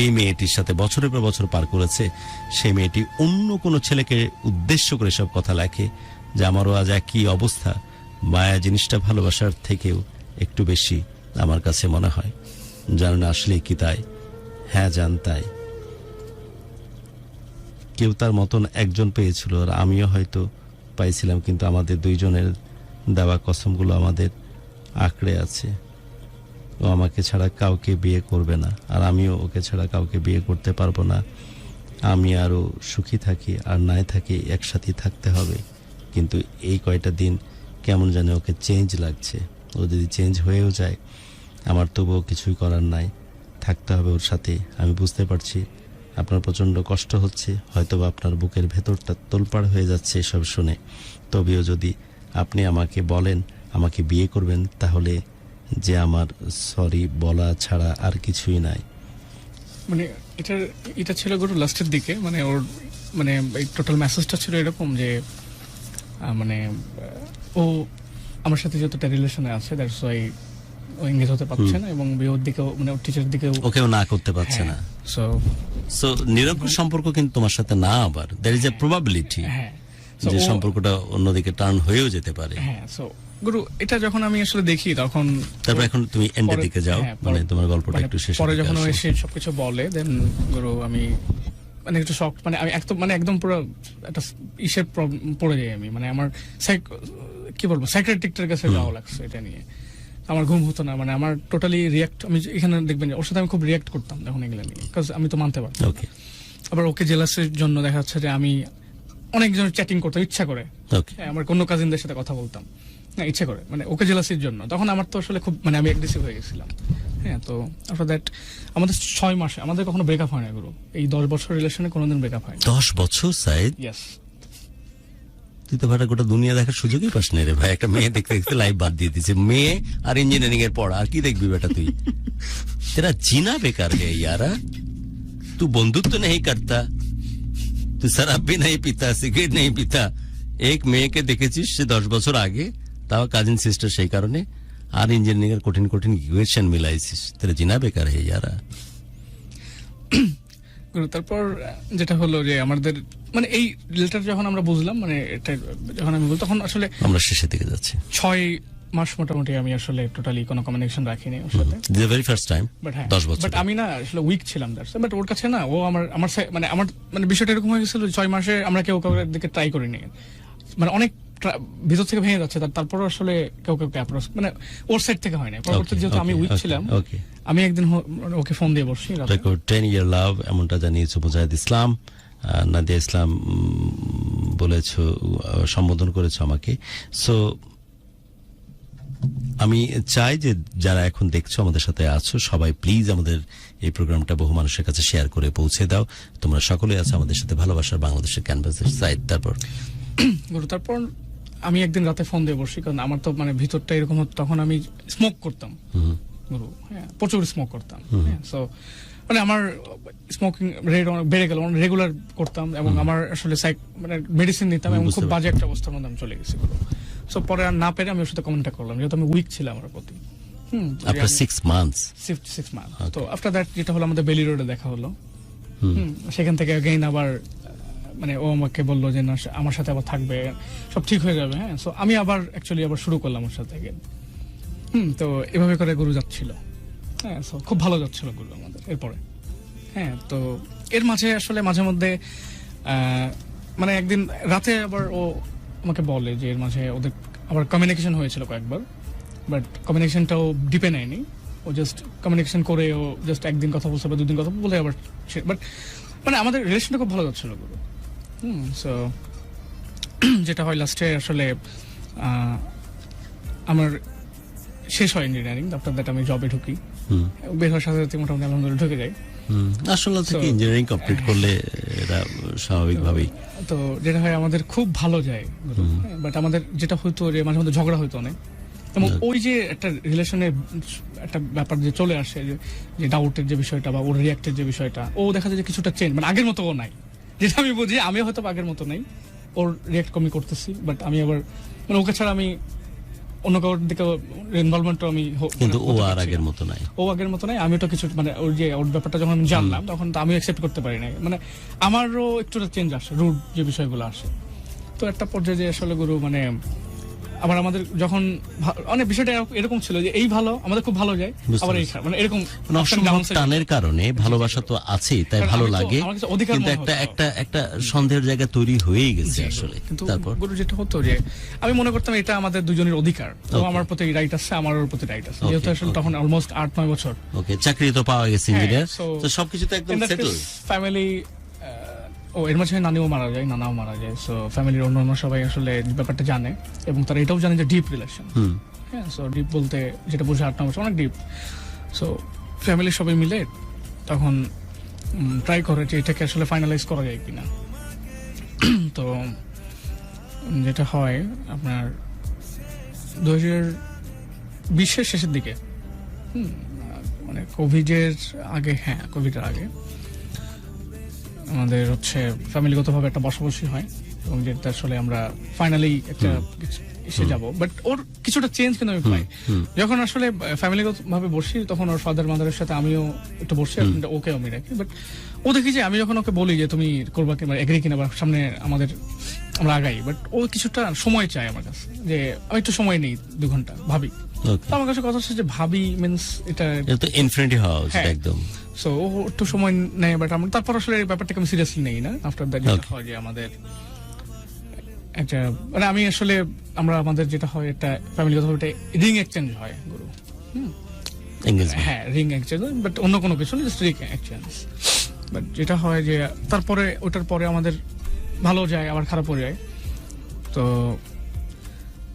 এই মেয়েটির সাথে বছরের পর বছর পার করেছে। সেই মেয়েটি অন্য কোনো ছেলেকে উদ্দেশ্য করে সব কথা লেখে, যে আমারও আজ একই অবস্থা, মায়া জিনিসটা ভালোবাসার থেকেও একটু বেশি আমার কাছে মনে হয়। জানো না আসলে কি তাই? হ্যাঁ জান তাই। কেউ তার মতন একজন পেয়েছিল, আর আমিও হয়তো পাইছিলাম, কিন্তু আমাদের দুইজনের দেওয়া কসমগুলো আমাদের আঁকড়ে আছে। ও আমাকে ছাড়া কাউকে বিয়ে করবে না, আর আমিও ওকে ছাড়া কাউকে বিয়ে করতে পারবো না। আমি আরো সুখী থাকি আর নাই থাকি একসাথেই থাকতে হবে, কিন্তু এই কয়টা দিন কেমন জানে ওকে চেঞ্জ লাগছে। ও যদি চেঞ্জ হয়েও যায় আমার তবুও কিছুই করার নাই, থাকতে হবে ওর সাথে। আমি বুঝতে পারছি আপনার প্রচন্ড কষ্ট হচ্ছে, হয়তোবা আপনার বুকের ভেতরটা তোলপাড় হয়ে যাচ্ছে এসব শুনে। তবেও যদি আপনি আমাকে বলেন আমাকে বিয়ে করবেন, তাহলে যে আমার সরি বলা ছাড়া আর কিছুই নাই। মানে এটা ছিল গুরু লাস্টের দিকে, মানে ওর মানে এই টোটাল মেসেজটা ছিল এরকম যে মানে ও আমার সাথে যতটা রিলেশনে আছে, দ্যাটস ওয়াই ও এঙ্গেজ হতে পারছে না, এবং বিয়ের দিকেও মানে ওর টিচারের দিকেও ওকেও না করতে পারছে না। সো নিরঙ্কুশ সম্পর্ক কিন্তু তোমার সাথে না, আবার দ্যার ইজ এ প্রবাবিলিটি যে সম্পর্কটা অন্যদিকে টার্ন হয়েও যেতে পারে। হ্যাঁ, সো গুরু এটা যখন আমি আসলে দেখি তখন, তারপর এখন তুমি এন্ডের দিকে যাও, মানে তোমার গল্পটা একটু শেষ পরে যখন ও এসে সবকিছু বলে, দেন গুরু আমি মানে একটু শক, মানে আমি একদম পুরো একটা ইসের পড়ে যাই আমি, মানে আমার কি বলবো সাইকিয়াট্রিস্টের কাছে যাওয়া লাগছে এটা নিয়ে। আমার ঘুম হতো না, মানে আমার টোটালি রিয়াক্ট, আমি এখানে দেখবেন ওর সাথে আমি খুব রিয়াক্ট করতাম যখন এগুলো নিয়ে, বিকজ আমি তো মানতে পারতাম। আবার ওকে জেলাসের জন্য দেখা যাচ্ছে যে আমি অনেকজন চ্যাটিং করতাম ইচ্ছা করে, আমার কোনো কাজিনদের সাথে কথা বলতাম না ইচ্ছা করে, মানে ওকে জেলাসির জন্য। তখন আমার তো আসলে খুব মানে আমি অ্যাগ্রেসিভ হয়ে গেছিলাম। হ্যাঁ, তো আফটার দ্যাট আমাদের 6 মাসে আমাদের কখনো ব্রেকআপ হয় না গুরু। এই 10 বছর রিলেশনে কোনোদিন ব্রেকআপ হয় না। 10 বছর সাইদ? ইয়েস। তুই তো ভাড়া গোটা দুনিয়া দেখার সুযোগই পাস না রে ভাই। একটা মেয়ে দেখতে দেখতে লাইফ বাদ দিয়ে দিচ্ছে, মেয়ে আর ইঞ্জিনিয়ারিং এর পড়া, আর কি দেখবি বেটা তুই? তেরা जीना बेकार है यारा, तू बंधुत्व नहीं करता, तू शराब भी नहीं पीता, सिगरेट नहीं पीता। एक মেয়েকে দেখেছিস সে 10 বছর আগে, তাও কাজিন সিস্টার, সেই কারণে আর ইঞ্জিনিয়ারিং এর কঠিন কঠিন ইকুয়েশন মিলাইছিস। তেরা जीना बेकार है यारा। তারপর যেটা হলো যে আমাদের মানে এই রিলেটার যখন আমরা বুঝলাম, মানে এটা যখন আমি বললাম, তখন আসলে আমরা শেষের দিকে যাচ্ছি। 6 মাস মোটামুটি আমি আসলে টোটালি কোনো কমিউনিকেশন রাখিনি ওর সাথে। দ্য ভেরি ফার্স্ট টাইম, 10 বছর। বাট আমি না আসলে উইক ছিলাম, বাট ওর কাছে না, ও আমার মানে বিষয়টা এরকম হয়ে গেছিল 6 মাসে আমরা কেউ কাউকে দিকে ট্রাই করিনি, মানে অনেক ভিতর থেকে ভেঙে যাচ্ছে, তারপর আসলে কেউ অ্যাপ্রোচ মানে ওর সাইড থেকে হয় না। পরবর্তীতে যেহেতু আমি উইক ছিলাম, আমি একদিন ওকে ফোন দিয়ে বসছি, 10 year লাভ এমনটা জানিয়েছো মুজাহিদ ইসলাম, নাদিয়া ইসলাম বলেছো, সম্বোধন করেছো আমাকে। সো আমি চাই যে যারা এখন দেখছো আমাদের সাথে আছো, সবাই প্লিজ আমাদের এই প্রোগ্রামটা বহু মানুষের কাছে শেয়ার করে পৌঁছে দাও। তোমরা সকলে আছো আমাদের সাথে ভালোবাসার বাংলাদেশের ক্যানভাসের সাইড। তারপর আমি একদিন রাতে ফোন দিয়ে বসি, কারণ আমার তো মানে ভিতরটা এরকম হতো, তখন আমি স্মোক করতাম গুরু, হ্যাঁ প্রচুর স্মোক করতাম। সো মানে আমার স্মোকিং রেট অনেক বেড়ে গেল, রেগুলার করতাম, এবং আমার আসলে মানে মেডিসিন নিতাম, এবং খুব বাজে একটা অবস্থার মধ্যে আমি চলে গেছি গুরু। সো পরে আর না পেরে আমি ওর সাথে কমেন্ট করলাম, যেহেতু আমি উইক ছিলাম আমার প্রতি। After 6 months. তো আফটার দ্যাট যেটা হলো আমাদের বেলি রোডে দেখা হলো। সেখান থেকে अगेन আবার মানে ও আমাকে বললো যে না আমার সাথে আবার থাকবে, সব ঠিক হয়ে যাবে। হ্যাঁ, সো আমি আবার অ্যাকচুয়ালি আবার শুরু করলাম ওর সাথে again। তো এভাবে করে গুরু যাচ্ছিল। হ্যাঁ, সো খুব ভালো যাচ্ছিল গুরু আমাদের এরপরে। হ্যাঁ, তো এর মাঝে আসলে মাঝে মধ্যে মানে একদিন রাতে আবার ও আমাকে বলে যে এর মাঝে ওদের আবার কমিউনিকেশন হয়েছিল কয়েকবার, বাট কমিউনিকেশনটাও ডিপে নেয়নি। ও জাস্ট কমিউনিকেশন করে ও জাস্ট একদিন কথা বলছে বা দুদিন কথা বলে আবার, বাট মানে আমাদের রিলেশনটা খুব ভালো যাচ্ছিল গুরু। সো যেটা হয় লাস্টে আসলে আমার শেষ হয় ইঞ্জিনিয়ারিং, আফটার দ্যাট আমি জবে ঢুকি। বের হওয়ার সাথে সাথে মোটামুটি আলহামদুলিল্লাহ ঢুকে যাই। আসলে থেকে ইঞ্জিনিয়ারিং কমপ্লিট করলে এটা স্বাভাবিকভাবেই। তো যেটা হয় আমাদের খুব ভালো যায়, বাট আমাদের যেটা হইতো যে মাঝে মধ্যে ঝগড়া হইতো অনেক, এবং ওই যে একটা রিলেশনে একটা ব্যাপার যে চলে আসে যে ডাউটের যে বিষয়টা বা ওর রিয়াক্টের যে বিষয়টা, ও দেখা যায় যে কিছুটা চেঞ্জ, মানে আগের মতো ও নাই, যেটা আমি বুঝি। আমি হয়তো আগের মতো নাই, ওর রিয়াক্ট কমই করতেছি, বাট আমি আবার মানে ওকে ছাড়া আমি অন্য কারোর দিকে ইনভলভমেন্টও আমি, কিন্তু ও আর আগের মতো নাই, ও আগের মতো নাই। আমি তো কিছু মানে ওর যে ওর ব্যাপারটা যখন আমি জানলাম তখন তো আমি অ্যাকসেপ্ট করতে পারি নাই, মানে আমারও একটু চেঞ্জ আসে, রুট যে বিষয়গুলো আসে। তো একটা পর্যায়ে যে আসলে গুরু মানে আবার আমাদের যখন অনেক বিষয়টা এরকম ছিল যে এই ভালো আমাদের খুব ভালো যায়, আবার এই মানে এরকম টানের কারণে ভালোবাসা তো আছেই, তাই ভালো লাগে, কিন্তু একটা সন্দেহের জায়গা তৈরি হয়েই গেছে আসলে। কিন্তু গুরু যেটা হতো যে আমি মনে করতাম এটা আমাদের দুজনের অধিকার, তো আমার প্রতি রাইট আছে, আমার ওর প্রতি রাইট আছে, যেহেতু আসলে তখন অলমোস্ট 8-9 বছর। ওকে, চাকরি তো পাওয়া গেছে ইঞ্জিনিয়ার, তো সবকিছু তো একদম সেটেল। ফ্যামিলি ও এর মাঝে নানিও মারা যায়, নানাও মারা যায়, সো ফ্যামিলির অন্যান্য সবাই আসলে ব্যাপারটা জানে, এবং তারা এটাও জানে যে ডিপ রিলেশন। হ্যাঁ, সো ডিপ বলতে যেটা বুঝে 8-9 বছর অনেক ডিপ। সো ফ্যামিলির সবাই মিলে তখন ট্রাই করে যে এটাকে আসলে ফাইনালাইজ করা যায় কিনা। তো যেটা হয় আপনার 2020-এর শেষের দিকে, মানে কোভিডের আগে, হ্যাঁ কোভিডের আগে আমাদের হচ্ছে ফ্যামিলিগতভাবে একটা বসাবসি হয়, এবং যেটা আসলে আমরা ফাইনালি একটা এসে যাব, বাট ওর কিছুটা চেঞ্জ কিন্তু আমি পাই যখন আসলে ফ্যামিলিগত ভাবে বসি, তখন ওর ফাদার মাদারের সাথে আমিও একটু বসি, ওকে আমি রাখি, বাট ও দেখি যে আমি যখন ওকে বলি যে তুমি করবা কিনা এগ্রি কিনা বা সামনে আমাদের আমরা আগাই, বাট ও কিছুটা সময় চায় আমার কাছে, যে আমি একটু সময় নেই 2 ঘন্টা ভাবি। তো আমার কাছে কথা হচ্ছে যে ভাবি মিন্স এটা তো ইনফিনিটি হাউস একদম। সো ও একটু সময় নেয়, বাট আমরা তারপর আসলে এই ব্যাপারটাকে আমি সিরিয়াসলি নেই না। আফটার দ্যাট যেটা হয় যে আমাদের একটা মানে আমি আসলে আমরা আমাদের যেটা হয় এটা ফ্যামিলিগতভাবে একটা রিং এক্সচেঞ্জ হয় গুরু। হ্যাঁ, রিং এক্সচেঞ্জ, বাট অন্য কোনো কিছু না, জাস্ট রিং এক্সচেঞ্জ। বাট যেটা হয় যে তারপরে ওটার পরে আমাদের ভালো যায় আবার খারাপ হয়ে যায়। তো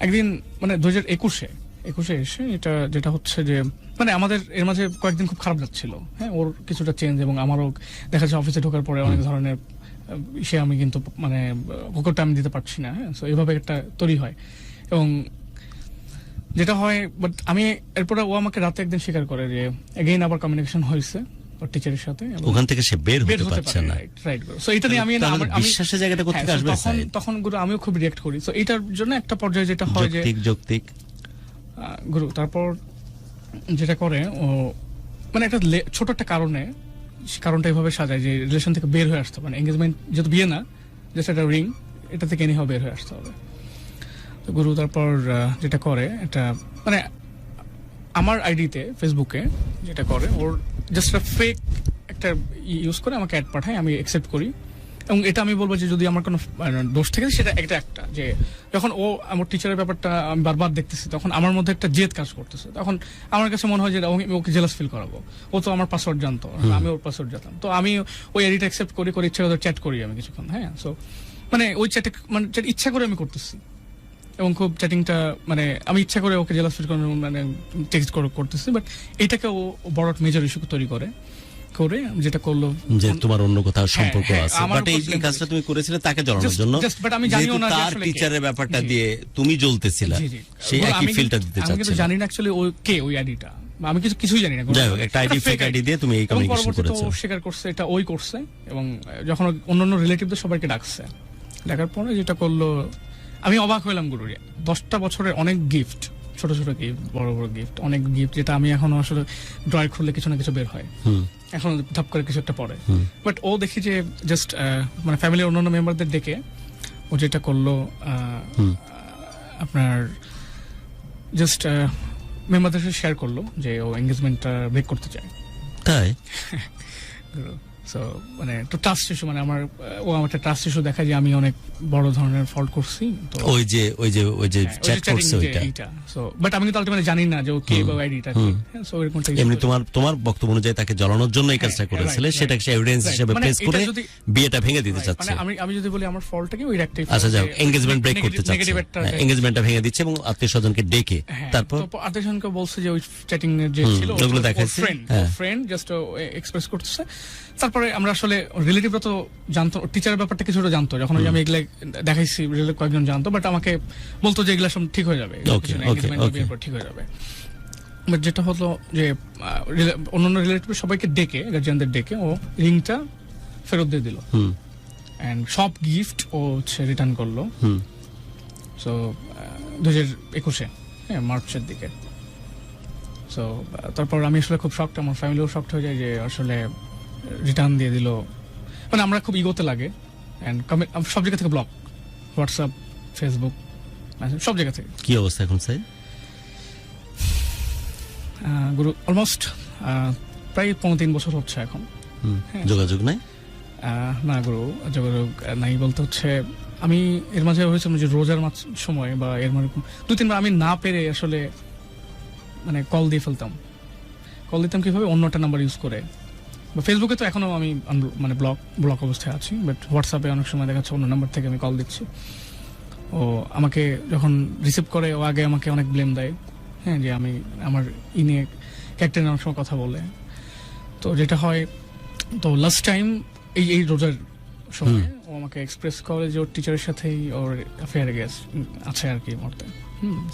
একদিন মানে 2021-এ এসে এটা যেটা হচ্ছে যে মানে আমাদের এর মাঝে কয়েকদিন খুব খারাপ যাচ্ছিল। হ্যাঁ, ওর কিছুটা চেঞ্জ, এবং আমারও দেখা যাচ্ছে অফিসে ঢোকার পরে অনেক ধরনের সে আমি কিন্তু মানে ওকে টাইম দিতে পারছি না। হ্যাঁ, সো এইভাবে একটা তৈরি হয়, এবং যেটা হয় বাট আমি এরপরে ও আমাকে রাতে একদিন স্বীকার করে যে এগেইন আবার কমিউনিকেশন হয়েছে ওর টিচারের সাথে, ওখান থেকে সে বের হতে পারছে না। রাইট, সো এটা নিয়ে আমি বিশ্বাসের জায়গাটা কোথা থেকে আসবে তখন গুরু আমিও খুব রিঅ্যাক্ট করি। সো এটার জন্য একটা পর্যায়ে যেটা হয় যে যৌক্তিক গুরু তারপর যেটা করে ও মানে একটা ছোট একটা কারণটা এইভাবে সাজায় যে রিলেশন থেকে বের হয়ে আসতে, মানে এঙ্গেজমেন্ট যেহেতু বিয়ে না, জাস্ট একটা রিং, এটা থেকে এনে বের হয়ে আসতে হবে। তো গুরু তারপর যেটা করে এটা মানে আমার আইডিতে ফেসবুকে যেটা করে ওর জাস্ট একটা ফেক একটা ইউজ করে আমাকে অ্যাড পাঠায়, আমি অ্যাকসেপ্ট করি, এবং এটা আমি বলবো যে যদি আমার কোনো দোষ থেকে সেটা একটা যে যখন ও আমার টিচারের ব্যাপারটা আমি বারবার দেখতেছি, তখন আমার মধ্যে একটা জেদ কাজ করতেছে, তখন আমার কাছে মনে হয় যে ওকে জেলাস ফিল করাবো। ও তো আমার পাসওয়ার্ড জানতো, আমি ওর পাসওয়ার্ড জানতাম, তো আমি ওই আইডিটা অ্যাকসেপ্ট করি ইচ্ছা করে চ্যাট করি আমি কিছুক্ষণ। হ্যাঁ, সো মানে ওই চ্যাটে মানে ইচ্ছা করে আমি করতেছি, এবং খুব চ্যাটিংটা মানে আমি ইচ্ছা করে ওকে জেলাস ফিল করে মানে টেক্সট করতেছি, বাট এটাকে ও বড় মেজর ইস্যু তৈরি করে যেটা করলো যে তোমার অন্য কোথাও সম্পর্ক আছে, বাট এই কাজটা তুমি করেছিলে তাকে জ্বলানোর জন্য, বাট আমি জানিও না তার টিচারের ব্যাপারটা দিয়ে তুমি জ্বলতেছিলা, সেই একই ফিলটা দিতে চাচ্ছিলে। আমি কিন্তু জানি না অ্যাকচুয়ালি ও কে, ওই আইডিটা আমি কিছুই জানি না। যাই হোক, একটা আইডি ফেক আইডি দিয়ে তুমি এই কমিউনিকেশন করেছো। ও স্বীকার করছে এটা ওই করছে, এবং যখন অন্যান্য রিলেটিভদের সবাইকে ডাকছে, ডাকার পরে যেটা করলো আমি অবাক হইলাম গুরু, 10টা বছরের অনেক গিফট ছোট ছোট গিফট, বড় বড় গিফট, অনেক গিফট যেটা আমি এখনো আসলে ড্রয়ার খুললে কিছু না কিছু বের হয়, এখন ধাপ করে কিছু একটা পড়ে। বাট ও দেখি যে জাস্ট মানে ফ্যামিলির অন্যান্য মেম্বারদের ডেকে ও যেটা করলো আপনার জাস্ট মেম্বারদের সাথে শেয়ার করলো যে ও এঙ্গেজমেন্টটা ব্রেক করতে চায়। তাই সো মানে তো ট্রাস্ট ইস্যু, মানে আমার ও আমার একটা ট্রাস্ট ইস্যু দেখা যে আমি অনেক বড় ধরনের ফল্ট করছি। তো ওই যে চ্যাট করছে ওইটা, সো বাট আমি কিন্তু আলটিমেটলি জানি না যে ও কে বা আইডিটা কি। সো এরকমটা এমনি তোমার বক্তব্য অনুযায়ী তাকে জ্বালানোর জন্য এই কাজটা করেছিল, সেটাকে সে এভিডেন্স হিসেবে প্লেস করে বিয়েটা ভেঙে দিতে চাচ্ছে। মানে আমি যদি বলি আমার ফল্টটা কি ওই একটাই। আচ্ছা যাও, এনগেজমেন্ট ব্রেক করতে চাচ্ছে, এনগেজমেন্টটা ভেঙে দিচ্ছে এবং আত্মীয়স্বজনকে ডেকে তারপর আত্মীয়স্বজনকে বলছে যে ওই চ্যাটিং এর যে ছিল ওগুলো দেখাচ্ছে, ফ্রেন্ড জাস্ট এক্সপ্রেস করতেছে। তারপরে আমরা আসলে রিলেটিভরা তো জানতো, টিচারের ব্যাপারটা কিছুটা জানতো, যখন আমি এগুলা দেখাইছি কয়েকজন জানতো, বাট আমাকে বলতো যে এগুলা সব ঠিক হয়ে যাবে, ঠিক হয়ে যাবে। বাট যেটা হলো যে অন্যান্য রিলেটিভ সবাইকে ডেকে, গার্জিয়ানদের ডেকে ও রিংটা ফেরত দিয়ে দিল, এন্ড সব গিফট ও হচ্ছে রিটার্ন করলো। সো 2021 মার্চের দিকে। সো তারপর আমি আসলে খুব শকড, আমার ফ্যামিলিও শকড হয়ে যায় যে আসলে রিটার্ন দিয়ে দিল। মানে আমরা খুব ইগোতে লাগে, এন্ড সব জায়গা থেকে ব্লক, হোয়াটসঅ্যাপ, ফেসবুক, সব জায়গা থেকে। কি অবস্থা এখন স্যার? গুরু অলমোস্ট প্রায় 3 বছর হচ্ছে এখন। যোগাযোগ নাই? না গুরু, যোগাযোগ নাই বলতে হচ্ছে আমি এর মাঝে হয়েছিল যে রোজার সময় বা এর মানে 2-3 বার আমি না পেরে আসলে মানে কল দিয়ে ফেলতাম। কল দিতাম কিভাবে, অন্য একটা নাম্বার ইউজ করে। বা ফেসবুকে তো এখনো আমি মানে ব্লক অবস্থায় আছি, বাট হোয়াটসঅ্যাপে অনেক সময় দেখা যাচ্ছে অন্য নাম্বার থেকে আমি কল দিচ্ছি। ও আমাকে যখন রিসিভ করে ও আগে আমাকে অনেক ব্লেম দেয়, হ্যাঁ, যে আমি আমার নিয়ে ক্যাপ্টেন অনেক সময় কথা বলে। তো যেটা হয়, তো লাস্ট টাইম এই রোজার সময় ও আমাকে এক্সপ্রেস করে যে ওর টিচারের সাথেই ওর অ্যাফেয়ার আছে আর কি মরতে।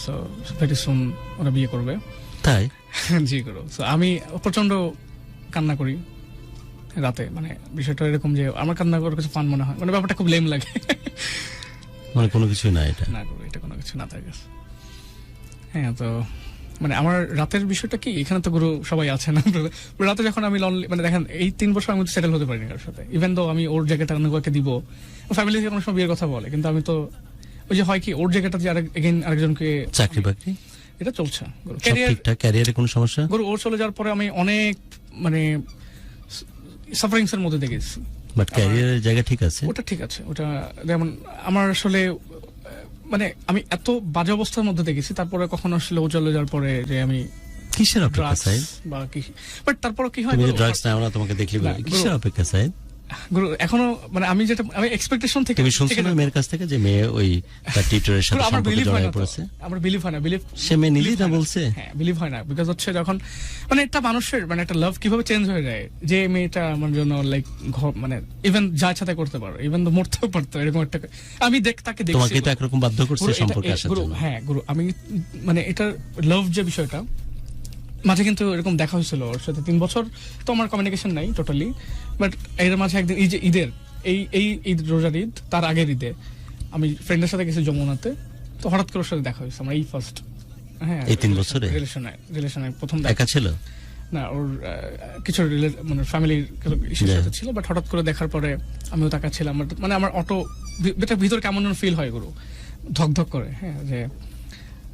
সো ভেরি সুন ওরা বিয়ে করবে। তাই? জি করো। সো আমি প্রচন্ড কান্না করি রাতে, মানে বিষয়টা এরকম যে আমার কান্না করার কিছু ফান মনে হয়, মানে ব্যাপারটা খুব লেম লাগে। মানে কোনো কিছু না, এটা না করো, এটা কোনো কিছু না থাকে। হ্যাঁ, তো মানে আমার রাতের বিষয়টা কি, এখানে তো গুরু সবাই আছে না, রাতে যখন আমি লনলি, মানে দেখেন এই 3 বছর আমি সেটেল হতে পারিনি কারোর সাথে, ইভেন দো আমি ওর জায়গাটা অন্য কাউকে দিব, ফ্যামিলি থেকে কোনো সময় বিয়ের কথা বলে, কিন্তু আমি তো ওই যে হয় কি ওর জায়গাটা যে আরেকজনকে চাকরি বাকরি এটা চলছে। ক্যারিয়ারে কোনো সমস্যা? গুরু ওর চলে যাওয়ার পরে আমি অনেক মানে সাফারিংস এর মধ্যে দেখেছি, বাট ক্যারিয়ারের জায়গা ঠিক আছে, ওটা ঠিক আছে। ওটা যেমন আমার আসলে মানে আমি এত বাজে অবস্থার মধ্যে দেখেছি, তারপরে কখনো আসলে ও চলে যাওয়ার পরে যে আমি কিসের অপেক্ষা চাই বা কি, বাট তারপরে কি হয়, তুমি ড্রাগস নাও না, তোমাকে দেখলি কিসের অপেক্ষা চাই গুরু? এখনো মানে আমি এক্সপেকটেশন থেকে তুমি শুনছো না মেয়ের কাছ থেকে যে মেয়ে ওই তার টিচারের সাথে সম্পর্কে জড়ায় পড়েছে? আমার বিলিভ হয় না, সে মেয়ে নিজেই না বলছে। হ্যাঁ, বিলিভ হয় না, বিকজ হচ্ছে যখন মানে একটা মানুষের মানে একটা লাভ কিভাবে চেঞ্জ হয়ে যায়, যে মেয়েটা আমার জন্য লাইক মানে ইভেন যা ইচ্ছা তাই করতে পারো, ইভেন তো মরতেও পারতো, এরকম একটা আমি তাকে দেখছি। তোমাকে তো একরকম বাধ্য করছে সম্পর্কে আসার জন্য। হ্যাঁ গুরু, আমি মানে এটা লাভ যে বিষয়টা মাঝে কিন্তু এরকম দেখা হয়েছিল ওর সাথে 3 বছর তো আমার কমিউনিকেশন নাই টোটালি, বাট এর মাঝে একদিন এই যে ঈদের এই ঈদ, রোজার ঈদ, তার আগের ঈদে আমি ফ্রেন্ডের সাথে গেছি যমুনাতে, তো হঠাৎ করে ওর সাথে দেখা হয়েছে আমার এই ফার্স্ট। হ্যাঁ, এই 3 বছরে রিলেশনে প্রথম দেখা। একা ছিল না, ওর কিছু মানে ফ্যামিলির ইস্যুর সাথে ছিল, বাট হঠাৎ করে দেখার পরে আমিও তাকাচ্ছিলাম, মানে আমার অটো ভিতর কেমন ফিল হয় গুরু, ধক করে। হ্যাঁ, যে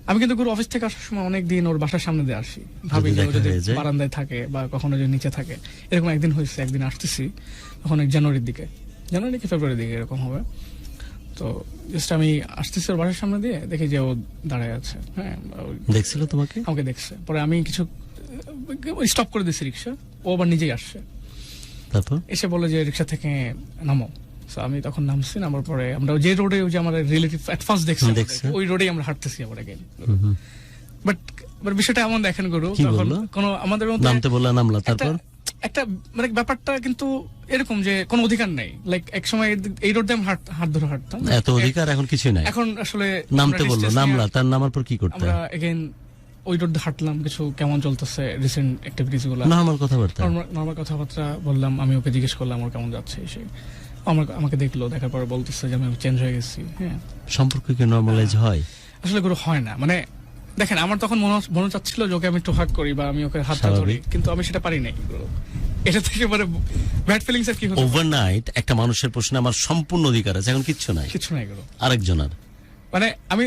আমি কিন্তু গুরু অফিস থেকে আসার সময় অনেকদিন ওর বাসার সামনে দিয়ে আসি, ভাবি যে যদি বারান্দায় থাকে বা কখনো যদি নিচে থাকে, এরকম একদিন হয়েছে। একদিন আসতেছি তখন জানুয়ারি কি ফেব্রুয়ারির দিকে এরকম হবে, তো জাস্ট আমি আসতেছি ওর বাসার সামনে দিয়ে, দেখি যে ও দাঁড়ায় আছে। হ্যাঁ, দেখছিল তোমাকে? আমাকে দেখছে, পরে আমি কিছু স্টপ করে দিচ্ছি রিক্সা, ও আবার নিজেই আসছে, তারপর এসে বলে যে রিক্সা থেকে নামো। আমি তখন নামছি, নামার পরে আমরা যে রোডে যে আমার রিলেটিভ এট ফার্স্ট দেখছি ওই রোডেই আমরা হাঁটতেছি আবার আগে। বাট বিষয়টা এমন দেখেন গুরু, তখন কোন আমাদের মধ্যে নামতে বললা, নামলা, তারপর একটা মানে ব্যাপারটা কিন্তু এরকম যে কোনো অধিকার নাই, লাইক এক সময় এই রোড দিয়ে আমি হাত ধরে হাঁটতাম, এত অধিকার এখন কিছুই নাই। এখন আসলে নামতে বললো, নামলা, তার নামার পর কি করতে? আমরা এগেইন ওই রোড দিয়ে হাঁটলাম, কিছু কেমন চলতেছে রিসেন্ট অ্যাক্টিভিটিস গুলো, নরমাল কথাবার্তা বললাম, আমি ওকে জিজ্ঞেস করলাম ওর কেমন যাচ্ছে, এসে আমাকে দেখলো, দেখার পর বলতেছে যে আমি চেঞ্জ হয়ে গেছি। হ্যাঁ, সম্পর্ক কি নরমালাইজ হয়? আসলে গুরু হয় না, মানে দেখেন আমার তখন মনে চাচ্ছিল যে ওকে আমি একটু হাগ করি বা আমি ওকে হাতটা ধরি, কিন্তু আমি সেটা পারি নাই। এটা থেকে মানে ব্যাড ফিলিংস আর কি হতো। ওভারনাইট একটা মানুষের প্রশ্নে আমার সম্পূর্ণ অধিকার আছে, এখন কিচ্ছু নাই, কিছু নাই গুরু। আরেকজনের মানে আমি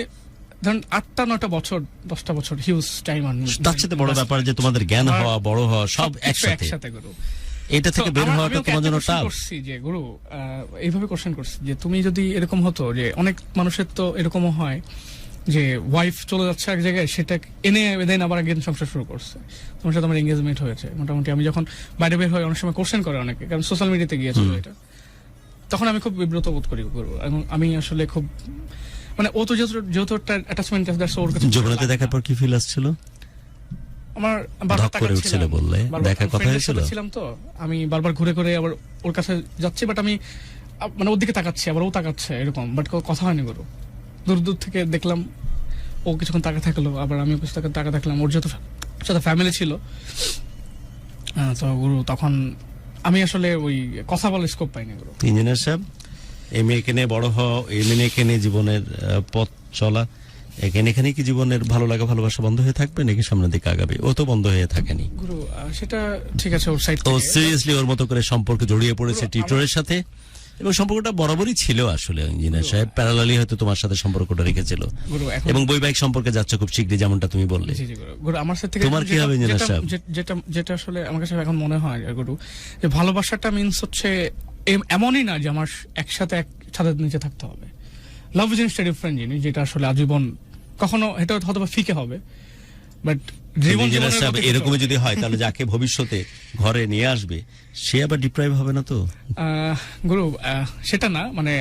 ধরেন 8-9 বছর 10টা বছর হিউজ টাইম। তার সাথে বড় ব্যাপার যে তোমাদের জ্ঞান হওয়া, বড় হওয়া সব একসাথে গুরু। এটা থেকে বের হওয়াটা তোমার জন্য টাফ। করছি যে গুরু এইভাবে কোশ্চেন করছি যে তুমি যদি এরকম হতো, যে অনেক মানুষের তো এরকমও হয় যে ওয়াইফ চলে যাচ্ছে এক জায়গায়, সেটা এনে দেন আবার একদিন সংসার শুরু করছে, তোমার সাথে আমার এঙ্গেজমেন্ট হয়েছে মোটামুটি। আমি যখন বাইরে বের হই অনেক সময় কোশ্চেন করে অনেকে, কারণ সোশ্যাল মিডিয়াতে গিয়েছিল এটা, তখন আমি খুব বিব্রত বোধ করি এবং আমি আসলে খুব মানে ও তো যেহেতু একটা অ্যাটাচমেন্ট আছে, ওর কাছে যমুনাতে দেখার পর কি ফিল আসছিল? আমার ধক করে উঠছিল বললে, দেখার কথা হয়েছিল ছিলাম তো আমি বারবার ঘুরে ঘুরে আবার ওর কাছে যাচ্ছি, বাট আমি মানে ওর দিকে তাকাচ্ছি, আবার ও তাকাচ্ছে এরকম, বাট কথা হয়নি গুরু। দূর দূর থেকে দেখলাম ও কিছুক্ষণ তাকা থাকলো, আবার আমিও কিছু তাকা থাকলাম। ওর যেহেতু সাথে ফ্যামিলি ছিল তো গুরু, তখন আমি আসলে ওই কথা বলার স্কোপ পাইনি গুরু। ইঞ্জিনিয়ার সাহেব, এই মেয়েকে নিয়ে বড় হওয়া, এই মেয়েকে নিয়ে জীবনের পথ চলা, এখানে কি জীবনের ভালো লাগা ভালোবাসা বন্ধ হয়ে থাকবে নাকি সামনের দিকে আগাবে? ও তো বন্ধ হয়ে থাকেনি গুরু, সেটা ঠিক আছে ওর সাইড ও থেকে। সিরিয়াসলি ওর মতো করে সম্পর্কে জড়িয়ে পড়েছে টিউটরের সাথে, এবং সম্পর্কটা বরাবরই ছিল আসলে। ইঞ্জিনিয়ার সাহেব প্যারালালি হয়তো তোমার সাথে সম্পর্কটা রেখেছিল, এবং বৈবাহিক সম্পর্কে যাচ্ছে খুব শীঘ্রই, যেমনটা তুমি বললে। জি জি গুরু, আমার সাথে তোমার কি হবে ইঞ্জিনিয়ার সাহেব? যেটা আসলে আমার কাছে এখন মনে হয় গুরু, যে ভালোবাসাটা মিন্স হচ্ছে এমনই না যে আমার একসাথে এক ছাদের নিচে থাকতে হবে। লাভ জিনিসটা ডিফারেন্ট জিনিস, যেটা আসলে আজীবন কখনো এটা হয়তো ফিকে হবে, বাট এরকমই যদি হয় তাহলে যাকে ভবিষ্যতে ঘরে নিয়ে আসবে সে আবার ডিপ্রাইভ হবে না তো? গুরু সেটা না, মানে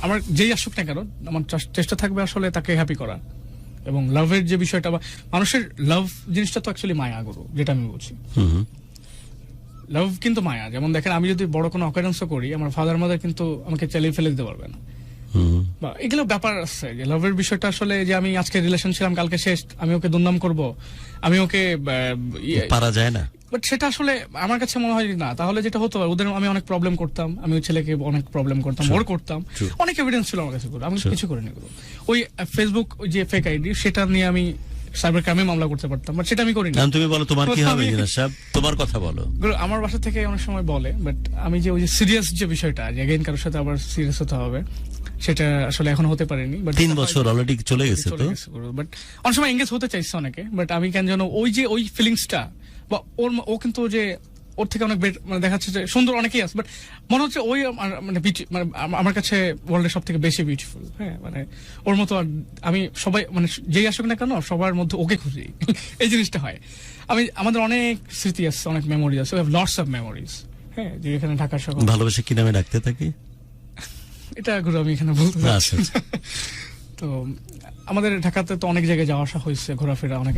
আমার যেই আসুক না কেন, আমার চেষ্টা থাকবে আসলে তাকে হ্যাপি করা। এবং লাভের যে বিষয়টা, বা মানুষের লাভ জিনিসটা তো অ্যাকচুয়ালি মায়া গুরু, যেটা আমি বলছি। লাভ কিন্তু মায়া। যেমন দেখেন, আমি যদি বড় কোনো অকারেন্সও করি, আমার ফাদার মাদার কিন্তু আমাকে চালিয়ে ফেলে দিতে পারবে না, বা এগুলো ব্যাপার আছে যে লাভের বিষয়টা আসলে, যে আমি আজকে রিলেশন ছিলাম কালকে শেষ, আমি ওকে দুর্নাম করব, আমি ওকে পারা যায় না। বাট সেটা আসলে আমার কাছে মনে হয় না। তাহলে যেটা হতো, ওদের আমি অনেক প্রবলেম করতাম, আমি ওই ছেলেকে অনেক প্রবলেম করতাম, ওর করতাম, অনেক এভিডেন্স ছিল আমার কাছে, আমি কিছু করিনি। ওই ফেসবুক যে ফেক আইডি, সেটা নিয়ে আমি সাইবার ক্রাইমে মামলা করতে পারতাম, বাট সেটা আমি করিনি। তুমি বলো তোমার কি হবে ইঞ্জিনিয়ার সাহেব, তোমার কথা বলো। আমার বাসা থেকে অনেক সময় বলে, বাট আমি যে ওই যে সিরিয়াস যে বিষয়টা, যে এগেইন কারোর সাথে আবার সিরিয়াস হতে হবে, সেটা আসলে এখন হতে পারেনি। 3 বছর অলরেডি চলে গেছে তো, বাট অনেক সময় এঙ্গেজ হতে চাইছে অনেকে, বাট আমি কেন যেন ওই ফিলিংসটা, বা ও কিন্তু যে ওর থেকে অনেক মানে দেখাচ্ছে যে সুন্দর অনেকেই আছে, বাট মনে হচ্ছে ওই মানে আমার কাছে ওয়ার্ল্ডের সব থেকে বেশি বিউটিফুল। হ্যাঁ, মানে ওর মতো আমি সবাই, মানে যেই আসুক না কেন, সবার মধ্যে ওকে খুঁজি। এই জিনিসটা হয়। আমাদের অনেক স্মৃতি আছে, অনেক মেমোরি আছে, লটস অফ মেমোরিজ। হ্যাঁ, যে এখানে ঢাকার শহর। ভালোবাসা কি নামে ডাকতে থাকি এটা গুরু আমি এখানে বলতে চাচ্ছি। তো আমাদের ঢাকাতে তো অনেক জায়গায় যাওয়া আসা হয়েছে, ঘোরাফেরা, অনেক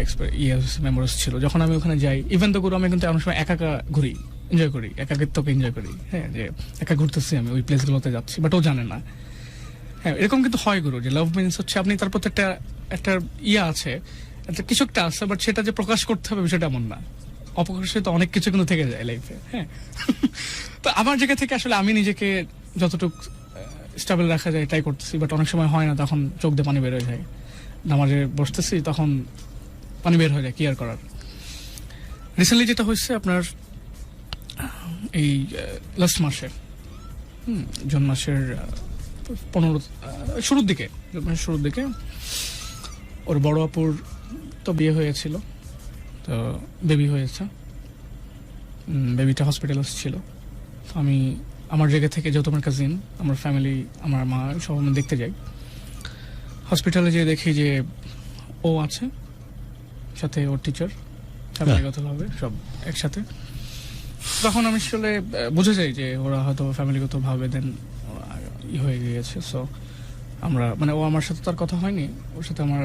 মেমোরিজ ছিল। যখন আমি ওখানে যাই, ইভেন তো গুরু আমি কিন্তু অনেক সময় একা ঘুরি, এনজয় করি, একাকিত্বকে এনজয় করি। হ্যাঁ, যে একা ঘুরতেছি আমি, ওই প্লেসগুলোতে যাচ্ছি, বাট ও জানে না। হ্যাঁ, এরকম কিন্তু হয় গুরু, যে লাভ মিন্স হচ্ছে আপনি তার প্রতি একটা আছে, একটা কিছু একটা আছে, বাট সেটা যে প্রকাশ করতে হবে বিষয়টা এমন না। অপ্রকাশিত অনেক কিছু কিন্তু থেকে যায় লাইফে। হ্যাঁ, তো আমার জায়গা থেকে আসলে আমি নিজেকে যতটুকু স্টেবল রাখা যায় ট্রাই করতেছি, বাট অনেক সময় হয় না, তখন চোখ দিয়ে পানি বের হয়ে যায়। নামাজে বসতেছি, তখন পানি বের হয়ে যায়, কি আর করার। রিসেন্টলি যেটা হয়েছে আপনার এই লাস্ট মাসে, জুন মাসের 15 শুরুর দিকে ওর বড় আপুর তো বিয়ে হয়েছিল, তো বেবি হয়েছে, বেবিটা হসপিটালে ছিল। তো আমি আমার জায়গা থেকে, যেহেতু আমার কাজিন, আমার ফ্যামিলি, আমার মা সব আমি দেখতে যাই। হসপিটালে যেয়ে দেখি যে ও আছে, সাথে ওর টিচার, ফ্যামিলিগতভাবে সব একসাথে। তখন আমি আসলে বুঝে যাই যে ওরা হয়তো ফ্যামিলিগতভাবে দেন হয়ে গিয়েছে। সো আমরা, মানে ও আমার সাথে তার কথা হয়নি, ওর সাথে আমার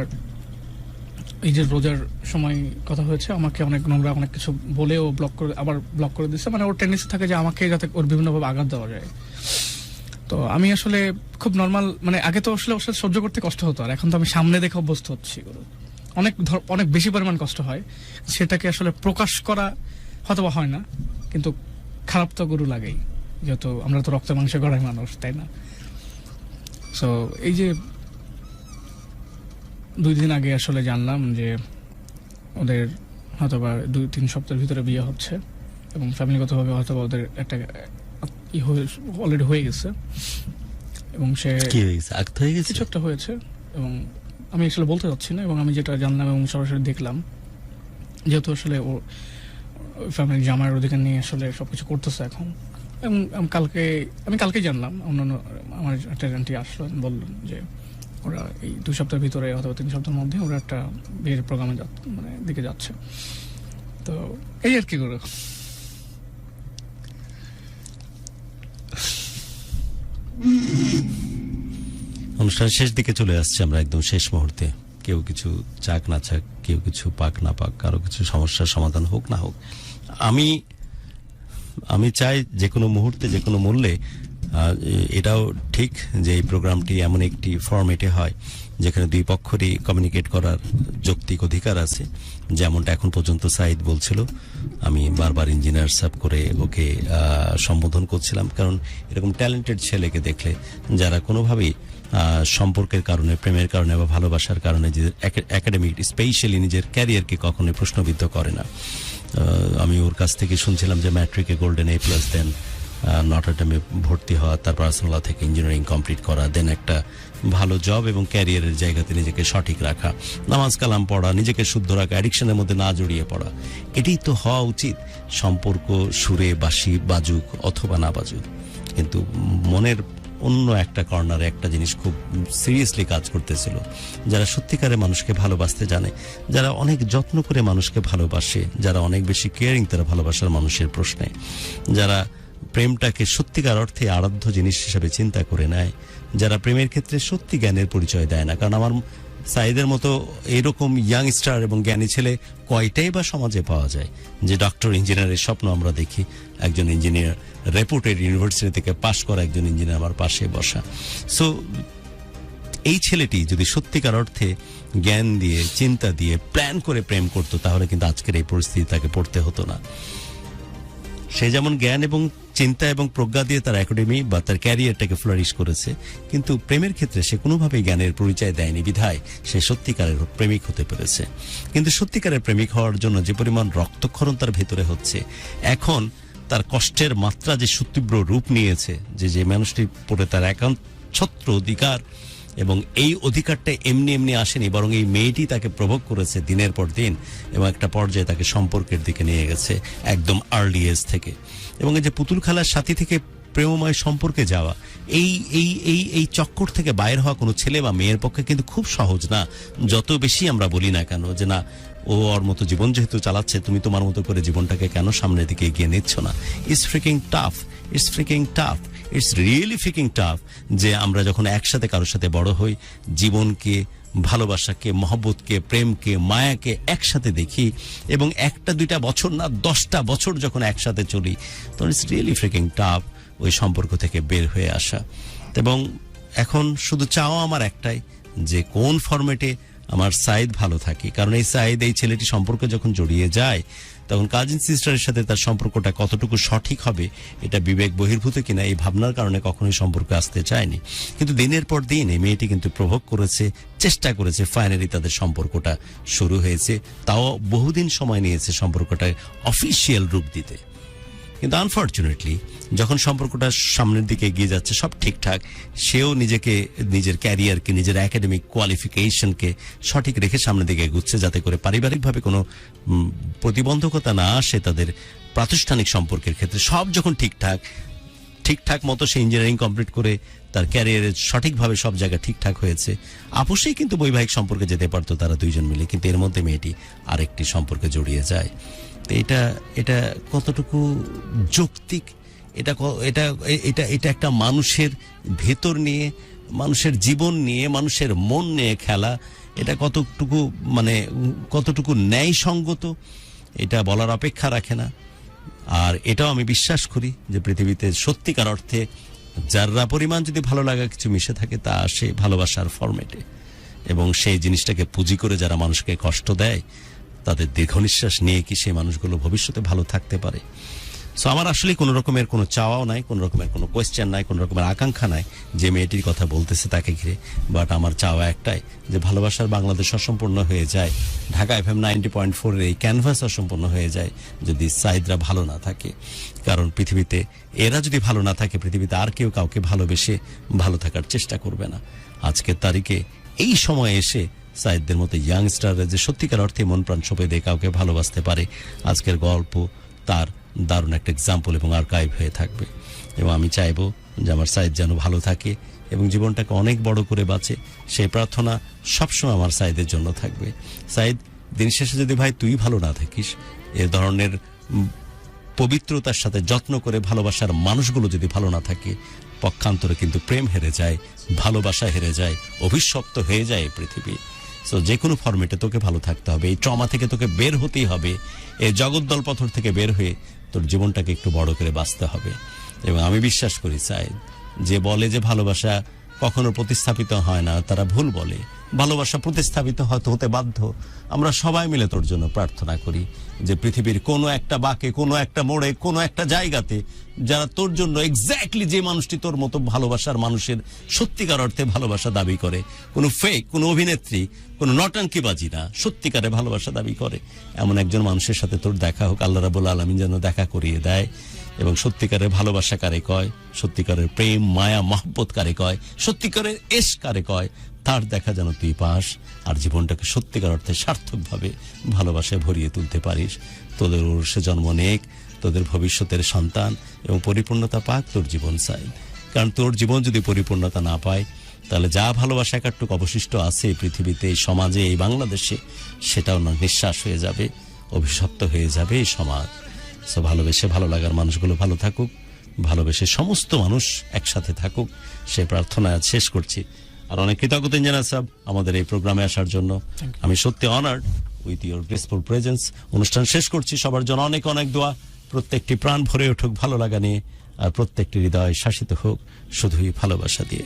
এই যে রোজার সময় কথা হয়েছে, আমাকে অনেক নোংরা অনেক কিছু বলে ও ব্লক করে দিচ্ছে। মানে ওর টেন্ডেন্সি থাকে যে আমাকে যাতে ওর বিভিন্নভাবে আঘাত দেওয়া যায়। তো আমি আসলে খুব নর্মাল, মানে আগে তো আসলে ওর সাথে সহ্য করতে কষ্ট হতো, আর এখন তো আমি সামনে দেখে অভ্যস্ত হচ্ছি। অনেক বেশি পরিমাণ কষ্ট হয়, সেটাকে আসলে প্রকাশ করা হয়তো বা হয় না, কিন্তু খারাপ তো গুরু লাগেই, যেহেতু আমরা তো রক্ত মাংসে গড়াই মানুষ, তাই না? সো এই যে 2 দিন আগে আসলে জানলাম যে ওদের হয়তো বা 2-3 সপ্তাহের ভিতরে বিয়ে হচ্ছে, এবং ফ্যামিলিগতভাবে হয়তো ওদের একটা অলরেডি হয়ে গেছে, এবং সে কি হয়ে গেছে, আক্ত হয়ে গেছে, কিছু একটা হয়েছে, এবং আমি আসলে বলতে চাচ্ছি না। এবং আমি যেটা জানলাম এবং সরাসরি দেখলাম, যেহেতু আসলে ও ফ্যামিলি জামাইয়ের অধিকার নিয়ে আসলে সবকিছু করতেছে এখন, এবং আমি কালকে জানলাম, অন্যান্য আমার একটা আন্টি আসলো, বললেন যে ওরা এই 2 সপ্তাহের ভিতরে অথবা 3 সপ্তাহের মধ্যে ওরা একটা বিয়ের প্রোগ্রামে মানে দিকে যাচ্ছে। তো এই আর কি করে অনুষ্ঠান শেষ দিকে চলে আসছে, আমরা একদম শেষ মুহূর্তে। কেউ কিছু চাক না চাক, কেউ কিছু পাক না পাক, কারো কিছু সমস্যার সমাধান হোক না হোক, আমি চাই যে কোনো মুহূর্তে যে কোনো মূল্যে এটাও ঠিক যে এই প্রোগ্রামটি এমন একটি ফরম্যাটে হয় যেখানে 2 পক্ষরই কমিউনিকেট করার যৌক্তিক অধিকার আছে। যেমনটা এখন পর্যন্ত সাইদ বলছিল, আমি বারবার ইঞ্জিনিয়ার সাব করে ওকে সম্বোধন করছিলাম, কারণ এরকম ট্যালেন্টেড ছেলেকে দেখলে যারা কোনোভাবেই সম্পর্কের কারণে, প্রেমের কারণে বা ভালোবাসার কারণে যে একাডেমিক স্পেশালি নিজের ক্যারিয়ারকে কখনোই প্রশ্নবিদ্ধ করে না। আমি ওর কাছ থেকে শুনছিলাম যে ম্যাট্রিকে গোল্ডেন A+ দেন, নটরডেমে ভর্তি হওয়া, তারপর আর্সেনাল থেকে ইঞ্জিনিয়ারিং কমপ্লিট করা, দেন একটা ভালো জব এবং ক্যারিয়ারের জায়গাতে নিজেকে সঠিক রাখা, নামাজ কালাম পড়া, নিজেকে শুদ্ধ রাখা, অ্যাডিকশনের মধ্যে না জড়িয়ে পড়া। এটাই তো হওয়া উচিত। সম্পর্ক সুরে বাঁশি বাজুক অথবা না বাজুক, কিন্তু মনের অন্য একটা কর্নারে একটা জিনিস খুব সিরিয়াসলি কাজ করতেছিল। যারা সত্যিকারে মানুষকে ভালোবাসতে জানে, যারা অনেক যত্ন করে মানুষকে ভালোবাসে, যারা অনেক বেশি কেয়ারিং তারা ভালোবাসার মানুষের প্রশ্নে, যারা প্রেমটাকে সত্যিকার অর্থে আরাধ্য জিনিস হিসেবে চিন্তা করে নেয়, যারা প্রেমের ক্ষেত্রে সত্যি জ্ঞানের পরিচয় দেয় না। কারণ আমার সাইদের মতো এরকম ইয়াংস্টার এবং জ্ঞানী ছেলে কয়টাই বা সমাজে পাওয়া যায়, যে ডক্টর ইঞ্জিনিয়ারের স্বপ্ন আমরা দেখি। একজন ইঞ্জিনিয়ার, রেপুটেড ইউনিভার্সিটি থেকে পাশ করা একজন ইঞ্জিনিয়ার আমার পাশে বসা। সো এই ছেলেটি যদি সত্যিকার অর্থে জ্ঞান দিয়ে, চিন্তা দিয়ে, প্ল্যান করে প্রেম করতো, তাহলে কিন্তু আজকের এই পরিস্থিতি তাকে পড়তে হতো না। সে যেমন জ্ঞান এবং চিন্তা এবং প্রজ্ঞা দিয়ে তার একাডেমি বা তার ক্যারিয়ারটাকে ফ্লারিশ করেছে, কিন্তু প্রেমের ক্ষেত্রে সে কোনোভাবেই জ্ঞানের পরিচয় দেয়নি, বিধায় সে সত্যিকারের প্রেমিক হতে পেরেছে। কিন্তু সত্যিকারের প্রেমিক হওয়ার জন্য যে পরিমাণ রক্তক্ষরণ তার ভেতরে হচ্ছে, এখন তার কষ্টের মাত্রা যে সুতীব্র রূপ নিয়েছে, যে মানুষটি পড়ে তার একান্ত অধিকার, এবং এই অধিকারটা এমনি এমনি আসেনি, বরং এই মেয়েটি তাকে প্রভোগ করেছে দিনের পর দিন, এবং একটা পর্যায়ে তাকে সম্পর্কের দিকে নিয়ে গেছে একদম আর্লি এজ থেকে। এবং এই যে পুতুল খেলার সাথী থেকে প্রেমময় সম্পর্কে যাওয়া, এই এই এই এই চক্কর থেকে বাইর হওয়া কোনো ছেলে বা মেয়ের পক্ষে কিন্তু খুব সহজ না। যত বেশি আমরা বলি না কেন যে না, ও ওর মতো জীবন যেহেতু চালাচ্ছে, তুমি তোমার মতো করে জীবনটাকে কেন সামনের দিকে এগিয়ে নিচ্ছ না? It's freaking tough, it's freaking tough, it's really freaking tough. যে আমরা যখন একসাথে কারোর সাথে বড় হই, জীবনকে, ভালোবাসাকে, মহব্বতকে, প্রেমকে, মায়াকে একসাথে দেখি, এবং 1-2 বছর না 10টা বছর যখন একসাথে চলি, তখন ইটস রিয়েলি ফ্রিকিং টাফ ওই সম্পর্ক থেকে বের হয়ে আসা। এবং এখন শুধু চাওয়া আমার একটাই, যে কোন ফরম্যাটে আমার সাইদ ভালো থাকে। কারণ এই সাইদ, এই ছেলেটি সম্পর্কে যখন জড়িয়ে যায়, তখন কাজিন সিস্টারের সাথে তার সম্পর্কটা কতটুকু সঠিক হবে, এটা বিবেক বহির্ভূত কিনা, এই ভাবনার কারণে কখনোই সম্পর্ক আসতে চায়নি। কিন্তু দিনের পর দিন এই মেয়েটি কিন্তু প্রভোগ করেছে, চেষ্টা করেছে, ফাইনালি তাদের সম্পর্কটা শুরু হয়েছে। তাও বহুদিন সময় নিয়েছে সম্পর্কটা অফিসিয়াল রূপ দিতে। কিন্তু আনফর্চুনেটলি যখন সম্পর্কটা সামনের দিকে এগিয়ে যাচ্ছে, সব ঠিকঠাক, সেও নিজেকে, নিজের ক্যারিয়ারকে, নিজের একাডেমিক কোয়ালিফিকেশনকে সঠিক রেখে সামনের দিকে এগুচ্ছে, যাতে করে পারিবারিকভাবে কোনো প্রতিবন্ধকতা না আসে তাদের প্রাতিষ্ঠানিক সম্পর্কের ক্ষেত্রে। সব যখন ঠিকঠাক মতো সে ইঞ্জিনিয়ারিং কমপ্লিট করে তার ক্যারিয়ারে সঠিকভাবে সব জায়গা ঠিকঠাক হয়েছে, আপোষেই কিন্তু বৈবাহিক সম্পর্কে যেতে পারতো তারা দুইজন মিলে। কিন্তু এর মধ্যে মেয়েটি আরেকটি সম্পর্কে জড়িয়ে যায়। তো এটা কতটুকু যৌক্তিক, এটা এটা এটা এটা একটা মানুষের ভেতর নিয়ে, মানুষের জীবন নিয়ে, মানুষের মন নিয়ে খেলা, এটা কতটুকু ন্যায়সঙ্গত, এটা বলার অপেক্ষা রাখে না। আর এটাও আমি বিশ্বাস করি যে পৃথিবীতে সত্যিকার অর্থে যারা পরিমাণ যদি ভালো লাগা কিছু মিশে থাকে, তা আসে ভালোবাসার ফরম্যাটে। এবং সেই জিনিসটাকে পুঁজি করে যারা মানুষকে কষ্ট দেয়, তাদের দীর্ঘ নিঃশ্বাস নিয়ে কি সেই মানুষগুলো ভবিষ্যতে ভালো থাকতে পারে? সো আমার আসলে কোনো রকমের কোনো চাওয়াও নাই, কোনো রকমের কোনো কোয়েশ্চেন নাই, কোনো রকমের আকাঙ্ক্ষা নাই যে মেয়েটির কথা বলতেছে তাকে ঘিরে। বাট আমার চাওয়া একটাই, যে ভালোবাসার বাংলাদেশ অসম্পূর্ণ হয়ে যায়, ঢাকা FM 90.4 এর এই ক্যানভাস অসম্পূর্ণ হয়ে যায় যদি সাইদরা ভালো না থাকে। কারণ পৃথিবীতে এরা যদি ভালো না থাকে, পৃথিবীতে আর কেউ কাউকে ভালোবেসে ভালো থাকার চেষ্টা করবে না। আজকের তারিখে এই সময়ে এসে সাইদদের মতো ইয়াংস্টাররা যে সত্যিকার অর্থে মন প্রাণ সঁপে দিয়ে কাউকে ভালোবাসতে পারে, আজকের গল্প তার দারুণ একটা এক্সাম্পল এবং আর্কাইভ হয়ে থাকবে। এবং আমি চাইবো যে আমার সাইদ যেন ভালো থাকে এবং জীবনটাকে অনেক বড় করে বাঁচে, সেই প্রার্থনা সবসময় আমার সাইদের জন্য থাকবে। সাইদ, দিন শেষে যদি ভাই তুই ভালো না থাকিস, এ ধরনের পবিত্রতার সাথে যত্ন করে ভালোবাসার মানুষগুলো যদি ভালো না থাকে, পক্ষান্তরে কিন্তু প্রেম হেরে যায়, ভালোবাসা হেরে যায়, অভিশপ্ত হয়ে যায় এই পৃথিবী। সো যে কোনো ফরম্যাটে তোকে ভালো থাকতে হবে, এই ট্রমা থেকে তোকে বের হতেই হবে, এই জগদ্দল পাথর থেকে বের হয়ে তোর জীবনটাকে একটু বড় করে বাঁচতে হবে। এবং আমি বিশ্বাস করি সাইদ, যে বলে যে ভালোবাসা কখনো প্রতিস্থাপিত হয় না, তারা ভুল বলে। ভালোবাসা প্রতিস্থাপিত হয়তো হতে বাধ্য। আমরা সবাই মিলে তোর জন্য প্রার্থনা করি যে পৃথিবীর কোনো একটা বাঁকে, কোনো একটা মোড়ে, কোনো একটা জায়গাতে যারা তোর জন্য এক্স্যাক্টলি যে মানুষটি তোর মতো ভালোবাসার মানুষের সত্যিকার অর্থে ভালোবাসা দাবি করে, কোনো ফেক, কোনো অভিনেত্রী, কোনো নটাঙ্কিবাজি না, সত্যিকারে ভালোবাসা দাবি করে, এমন একজন মানুষের সাথে তোর দেখা হোক। আল্লাহ রাব্বুল আলামিন যেন দেখা করিয়ে দেয়। এবং সত্যিকারের ভালোবাসা কারে কয়, সত্যিকারের প্রেম, মায়া, মহব্বত কারে কয়, সত্যিকারের এশক কারে কয়, তার দেখা যেন তুই পাস, আর জীবনটাকে সত্যিকার অর্থে সার্থকভাবে ভালোবাসায় ভরিয়ে তুলতে পারিস। তোদের ওরসে জন্ম নেক, তোদের ভবিষ্যতের সন্তান এবং পরিপূর্ণতা পাক তোর জীবন চাই। কারণ তোর জীবন যদি পরিপূর্ণতা না পায়, তাহলে যা ভালোবাসা একাটুক অবশিষ্ট আছে এই পৃথিবীতে, এই সমাজে, এই বাংলাদেশে, সেটাও না নিঃশ্বাস হয়ে যাবে, অভিশপ্ত হয়ে যাবে এই সমাজ। সো ভালোবেসে ভালো লাগার মানুষগুলো ভালো থাকুক, ভালোবেসে সমস্ত মানুষ একসাথে থাকুক, সেই প্রার্থনা আজ শেষ করছি। আর অনেক কৃতজ্ঞতা ইঞ্জিনিয়ার সাহেব আমাদের এই প্রোগ্রামে আসার জন্য। আমি সত্যি honoured with your graceful presence. অনুষ্ঠান শেষ করছি, সবার জন্য অনেক অনেক দোয়া, প্রত্যেকটি প্রাণ ভরে উঠুক ভালো লাগা নিয়ে, আর প্রত্যেকটি হৃদয় শাসিত হোক শুধুই ভালোবাসা দিয়ে।